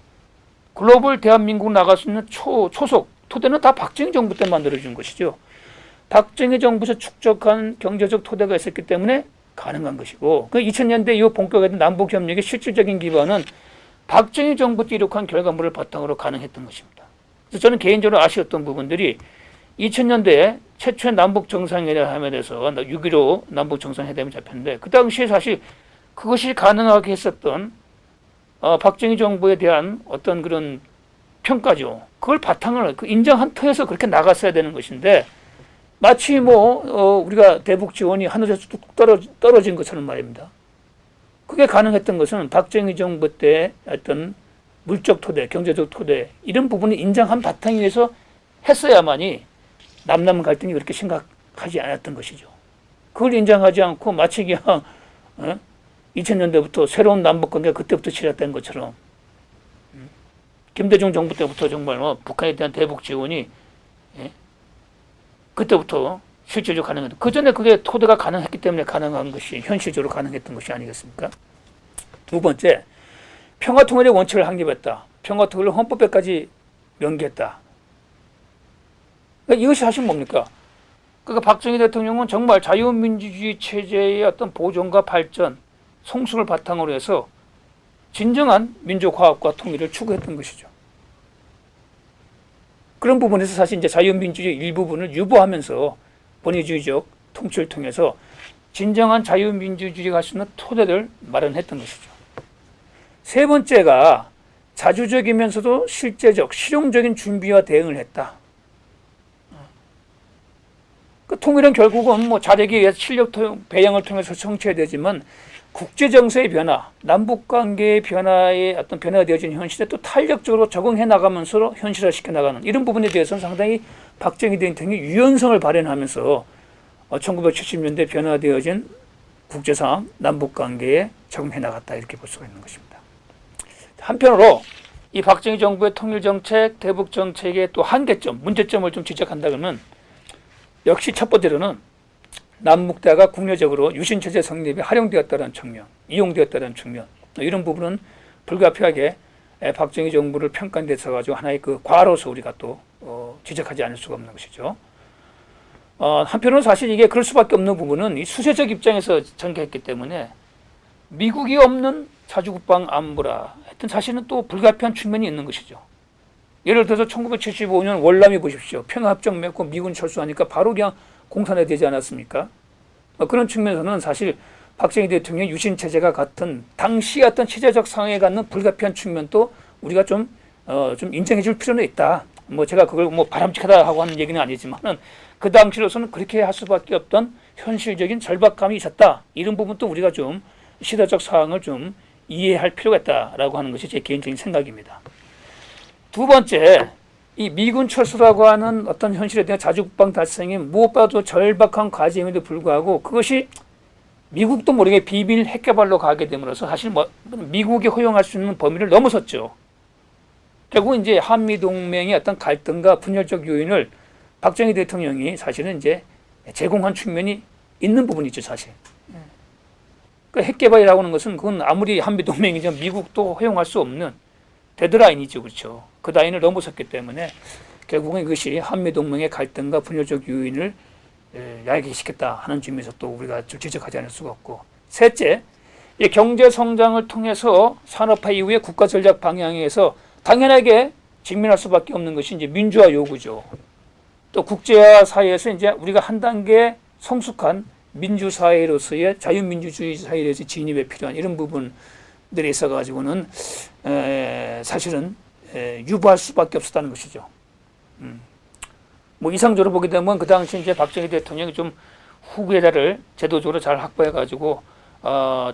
글로벌 대한민국 나갈 수 있는 초속 토대는 다 박정희 정부 때 만들어준 것이죠. 박정희 정부에서 축적한 경제적 토대가 있었기 때문에 가능한 것이고, 그 2000년대 이후 본격화된 남북협력의 실질적인 기반은 박정희 정부 때 이룩한 결과물을 바탕으로 가능했던 것입니다. 그래서 저는 개인적으로 아쉬웠던 부분들이 2000년대에 최초의 남북 정상회담에 대해서 6.15 남북 정상회담이 잡혔는데 그 당시에 사실 그것이 가능하게 했었던 박정희 정부에 대한 어떤 그런 평가죠. 그걸 바탕을 인정한 터에서 그렇게 나갔어야 되는 것인데 마치 우리가 대북 지원이 하늘에서 뚝 떨어진 것처럼 말입니다. 그게 가능했던 것은 박정희 정부 때 어떤 물적 토대, 경제적 토대 이런 부분을 인정한 바탕 위에서 했어야만이 남남 갈등이 그렇게 심각하지 않았던 것이죠. 그걸 인정하지 않고 마치 그냥 2000년대부터 새로운 남북관계가 그때부터 시작된 것처럼 김대중 정부 때부터 정말 북한에 대한 대북 지원이 그때부터 실질적으로 가능했던, 그 전에 그게 토대가 가능했기 때문에 가능한 것이 현실적으로 가능했던 것이 아니겠습니까? 두 번째, 평화통일의 원칙을 확립했다. 평화통일을 헌법에까지 명기했다. 그러니까 이것이 사실 뭡니까? 그러니까 박정희 대통령은 정말 자유민주주의 체제의 어떤 보존과 발전, 성숙을 바탕으로 해서 진정한 민족 화합과 통일을 추구했던 것이죠. 그런 부분에서 사실 이제 자유민주주의 일부분을 유보하면서 권위주의적 통치를 통해서 진정한 자유민주주의가 할 수 있는 토대를 마련했던 것이죠. 세 번째가 자주적이면서도 실제적, 실용적인 준비와 대응을 했다. 그 통일은 결국은 자력에 의해 실력 배양을 통해서 성취해야 되지만 국제 정세의 변화, 남북 관계의 변화에 어떤 변화가 되어진 현실에 또 탄력적으로 적응해 나가면서 현실화시켜 나가는 이런 부분에 대해서는 상당히 박정희 대통령이 유연성을 발현하면서 1970년대 변화되어진 국제 상황, 남북 관계에 적응해 나갔다 이렇게 볼 수가 있는 것입니다. 한편으로 이 박정희 정부의 통일 정책, 대북 정책의 또 한계점, 문제점을 좀 지적한다 그러면 역시 첫 번째로는 남북대화가 국내적으로 유신체제 성립에 활용되었다는 측면, 이용되었다는 측면 이런 부분은 불가피하게 박정희 정부를 평가한 데 있어가지고 하나의 그 과로서 우리가 또 지적하지 않을 수가 없는 것이죠. 한편으로는 사실 이게 그럴 수밖에 없는 부분은 이 수세적 입장에서 전개했기 때문에 미국이 없는 자주국방 안보라 하여튼 사실은 또 불가피한 측면이 있는 것이죠. 예를 들어서 1975년 월남이 보십시오. 평화협정 맺고 미군 철수하니까 바로 그냥 공산화 되지 않았습니까? 그런 측면에서는 사실 박정희 대통령의 유신체제가 같은 당시 어떤 체제적 상황에 갖는 불가피한 측면도 우리가 좀 인정해 줄 필요는 있다. 제가 그걸 바람직하다 하고 하는 얘기는 아니지만은 그 당시로서는 그렇게 할 수밖에 없던 현실적인 절박감이 있었다. 이런 부분도 우리가 좀 시대적 상황을 좀 이해할 필요가 있다라고 하는 것이 제 개인적인 생각입니다. 두 번째, 이 미군 철수라고 하는 어떤 현실에 대한 자주국방 달성이 무엇보다도 절박한 과제임에도 불구하고 그것이 미국도 모르게 비밀 핵개발로 가게 됨으로써 사실 미국이 허용할 수 있는 범위를 넘어섰죠. 결국 이제 한미동맹의 어떤 갈등과 분열적 요인을 박정희 대통령이 사실은 이제 제공한 측면이 있는 부분이죠, 사실. 그러니까 핵개발이라고 하는 것은 그건 아무리 한미동맹이지만 미국도 허용할 수 없는 데드라인이죠, 그렇죠. 그 라인을 넘어섰기 때문에 결국은 이것이 한미동맹의 갈등과 분열적 요인을 야기시켰다 하는 점에서 또 우리가 좀 지적하지 않을 수가 없고, 셋째, 이 경제 성장을 통해서 산업화 이후의 국가 전략 방향에서 당연하게 직면할 수밖에 없는 것이 이제 민주화 요구죠. 또 국제화 사회에서 이제 우리가 한 단계 성숙한 민주 사회로서의 자유민주주의 사회에서 진입에 필요한 이런 부분들에 있어 가지고는 사실은 유보할 수밖에 없었다는 것이죠. 뭐 이상적으로 보게 되면 그 당시 이제 박정희 대통령이 좀 후계자를 제도적으로 잘 확보해 가지고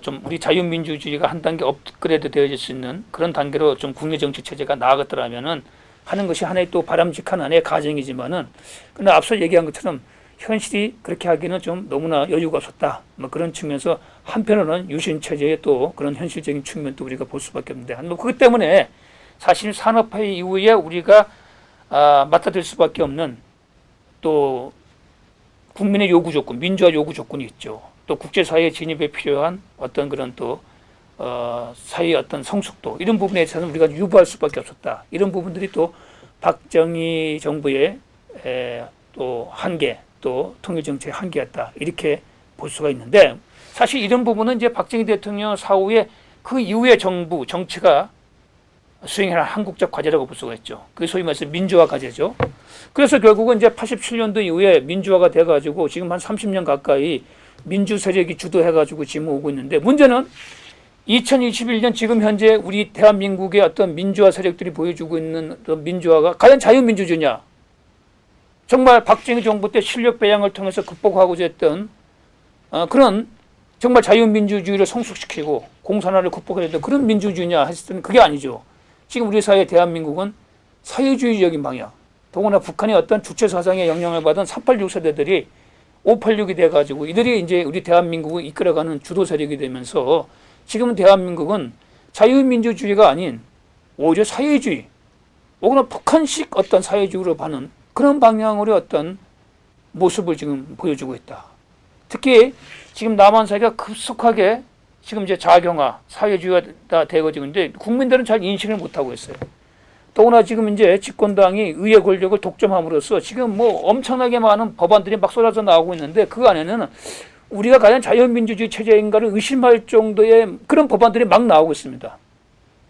좀 우리 자유민주주의가 한 단계 업그레이드 되어질 수 있는 그런 단계로 좀 국내 정치 체제가 나아갔더라면은 하는 것이 하나의 또 바람직한 하나의 가정이지만은, 근데 앞서 얘기한 것처럼 현실이 그렇게 하기는 좀 너무나 여유가 없었다. 뭐 그런 측면에서 한편으로는 유신 체제의 또 그런 현실적인 측면도 우리가 볼 수밖에 없는데, 뭐 그것 때문에 사실 산업화 이후에 우리가 맞닥뜨릴 수밖에 없는 또 국민의 요구 조건, 민주화 요구 조건이 있죠. 또 국제사회 진입에 필요한 어떤 그런 또 사회의 어떤 성숙도, 이런 부분에 있어서는 우리가 유보할 수밖에 없었다. 이런 부분들이 또 박정희 정부의 또 한계, 또 통일정책의 한계였다. 이렇게 볼 수가 있는데, 사실 이런 부분은 이제 박정희 대통령 사후에 그 이후의 정부, 정치가 수행할 한국적 과제라고 볼 수가 있죠. 그게 소위 말해서 민주화 과제죠. 그래서 결국은 이제 87년도 이후에 민주화가 돼가지고 지금 한 30년 가까이 민주 세력이 주도해가지고 지금 오고 있는데, 문제는 2021년 지금 현재 우리 대한민국의 어떤 민주화 세력들이 보여주고 있는 어떤 민주화가 과연 자유민주주의냐? 정말 박정희 정부 때 실력 배양을 통해서 극복하고자 했던 그런 정말 자유민주주의를 성숙시키고 공산화를 극복해야 했던 그런 민주주의냐 했을 때는 그게 아니죠. 지금 우리 사회 대한민국은 사회주의적인 방향, 더구나 북한의 어떤 주체 사상에 영향을 받은 386 세대들이 586이 돼가지고 이들이 이제 우리 대한민국을 이끌어가는 주도 세력이 되면서 지금은 대한민국은 자유민주주의가 아닌 오히려 사회주의, 혹은 북한식 어떤 사회주의로 가는 그런 방향으로 어떤 모습을 지금 보여주고 있다. 특히 지금 남한 사회가 급속하게 지금 이제 자경화, 사회주의가 되어지고 있는데 국민들은 잘 인식을 못하고 있어요. 더구나 지금 이제 집권당이 의회 권력을 독점함으로써 지금 뭐 엄청나게 많은 법안들이 막 쏟아져 나오고 있는데, 그 안에는 우리가 과연 자유민주주의 체제인가를 의심할 정도의 그런 법안들이 막 나오고 있습니다.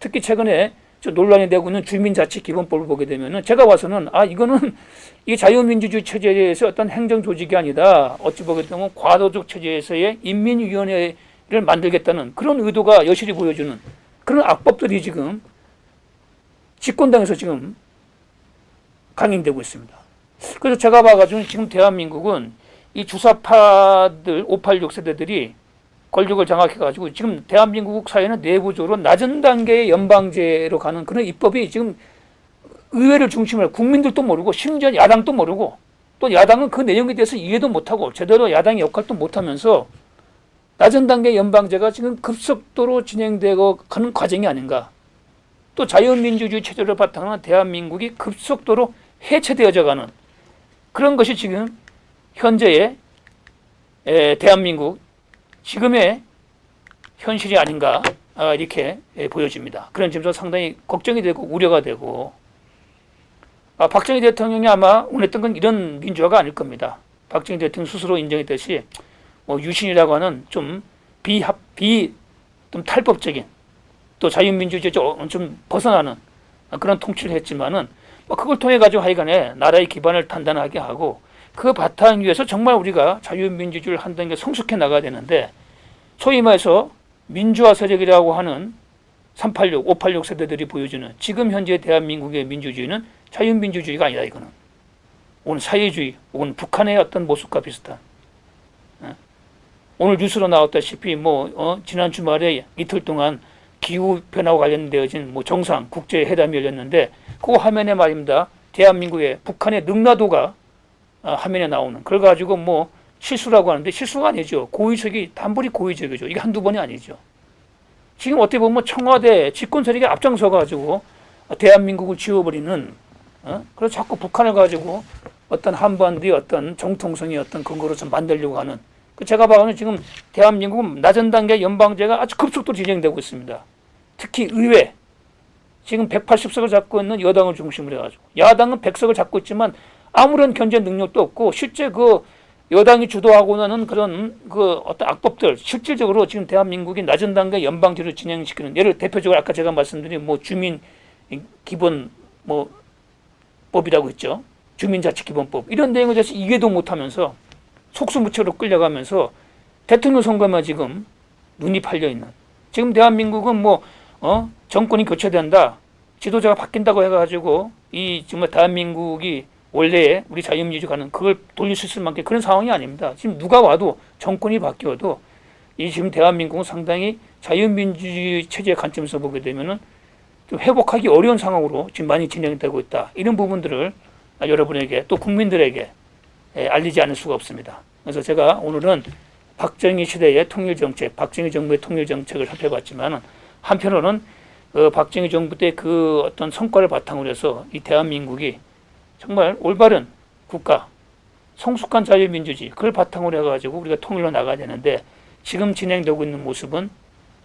특히 최근에 논란이 되고 있는 주민자치기본법을 보게 되면은 제가 봐서는 이거는 이 자유민주주의 체제에서 어떤 행정조직이 아니다. 어찌 보게 되면 과도적 체제에서의 인민위원회를 만들겠다는 그런 의도가 여실히 보여주는 그런 악법들이 지금 집권당에서 지금 강행되고 있습니다. 그래서 제가 봐가지고 지금 대한민국은 이 주사파들 586 세대들이 권력을 장악해가지고 지금 대한민국 사회는 내부적으로 낮은 단계의 연방제로 가는 그런 입법이 지금 의회를 중심으로 국민들도 모르고 심지어 야당도 모르고, 또 야당은 그 내용에 대해서 이해도 못하고 제대로 야당의 역할도 못하면서 낮은 단계 연방제가 지금 급속도로 진행되고 가는 과정이 아닌가. 또 자유민주주의 체제를 바탕으로 대한민국이 급속도로 해체되어져 가는 그런 것이 지금 현재의 대한민국 지금의 현실이 아닌가 이렇게 보여집니다. 그런 점에서 상당히 걱정이 되고 우려가 되고, 박정희 대통령이 아마 원했던 건 이런 민주화가 아닐 겁니다. 박정희 대통령 스스로 인정했듯이 유신이라고 하는 좀 좀 탈법적인 또 자유민주주의 좀 벗어나는 그런 통치를 했지만은 그걸 통해 가지고 하여간에 나라의 기반을 단단하게 하고 그 바탕 위에서 정말 우리가 자유민주주의를 한 단계 성숙해 나가야 되는데, 소위 말해서 민주화 세력이라고 하는 386, 586 세대들이 보여주는 지금 현재 대한민국의 민주주의는 자유민주주의가 아니다. 이거는 오늘 사회주의 혹은 북한의 어떤 모습과 비슷한, 오늘 뉴스로 나왔다시피 지난 주말에 이틀 동안 기후변화와 관련되어진 정상 국제회담이 열렸는데 그 화면에 말입니다. 대한민국의 북한의 능라도가 화면에 나오는, 그걸 가지고 실수라고 하는데 실수가 아니죠. 고의적이 단번이 고의적이죠. 이게 한두 번이 아니죠. 지금 어떻게 보면 청와대 집권 세력이 앞장서 가지고 대한민국을 지워버리는, 그래서 자꾸 북한을 가지고 어떤 한반도의 어떤 정통성의 어떤 근거로 좀 만들려고 하는, 제가 봐서는 지금 대한민국은 낮은 단계 연방제가 아주 급속도로 진행되고 있습니다. 특히 의회, 지금 180석을 잡고 있는 여당을 중심으로 해가지고 야당은 100석을 잡고 있지만 아무런 견제 능력도 없고 실제 그 여당이 주도하고 나는 그런 그 어떤 악법들 실질적으로 지금 대한민국이 낮은 단계 연방제로 진행시키는 예를 대표적으로 아까 제가 말씀드린 뭐 주민 기본 뭐 법이라고 했죠. 주민자치기본법 이런 내용에 대해서 이해도 못하면서 속수무책으로 끌려가면서 대통령 선거만 지금 눈이 팔려 있는 지금 대한민국은 뭐 정권이 교체된다 지도자가 바뀐다고 해가지고 이 정말 대한민국이 원래 우리 자유민주주의 가는 그걸 돌릴 수 있을 만큼 그런 상황이 아닙니다. 지금 누가 와도 정권이 바뀌어도 이 지금 대한민국은 상당히 자유민주주의 체제의 관점에서 보게 되면은 좀 회복하기 어려운 상황으로 지금 많이 진행되고 있다. 이런 부분들을 여러분에게 또 국민들에게 알리지 않을 수가 없습니다. 그래서 제가 오늘은 박정희 시대의 통일정책, 박정희 정부의 통일정책을 살펴봤지만 한편으로는 박정희 정부 때 그 어떤 성과를 바탕으로 해서 이 대한민국이 정말 올바른 국가, 성숙한 자유민주주의 그걸 바탕으로 해가지고 우리가 통일로 나가야 되는데 지금 진행되고 있는 모습은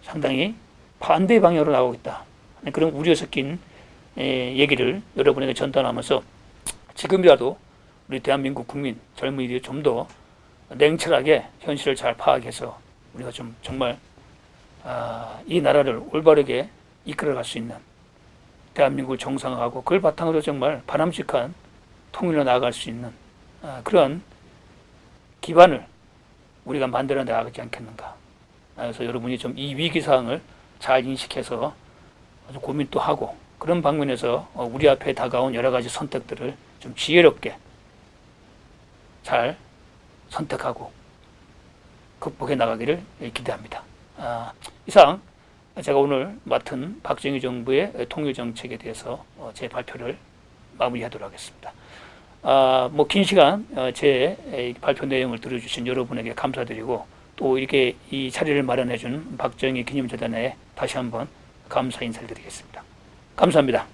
상당히 반대 방향으로 나가고 있다. 그런 우려 섞인 얘기를 여러분에게 전달하면서 지금이라도 우리 대한민국 국민 젊은이들이 좀 더 냉철하게 현실을 잘 파악해서 우리가 좀 정말 이 나라를 올바르게 이끌어갈 수 있는 대한민국을 정상화하고 그걸 바탕으로 정말 바람직한 통일로 나아갈 수 있는 그런 기반을 우리가 만들어 나가지 않겠는가. 그래서 여러분이 좀 이 위기 사항을 잘 인식해서 아주 고민도 하고 그런 방면에서 우리 앞에 다가온 여러 가지 선택들을 좀 지혜롭게 잘 선택하고 극복해 나가기를 기대합니다. 이상 제가 오늘 맡은 박정희 정부의 통일정책에 대해서 제 발표를 마무리하도록 하겠습니다. 뭐 긴 시간 제 발표 내용을 들어주신 여러분에게 감사드리고 또 이렇게 이 자리를 마련해준 박정희 기념재단에 다시 한번 감사 인사를 드리겠습니다. 감사합니다.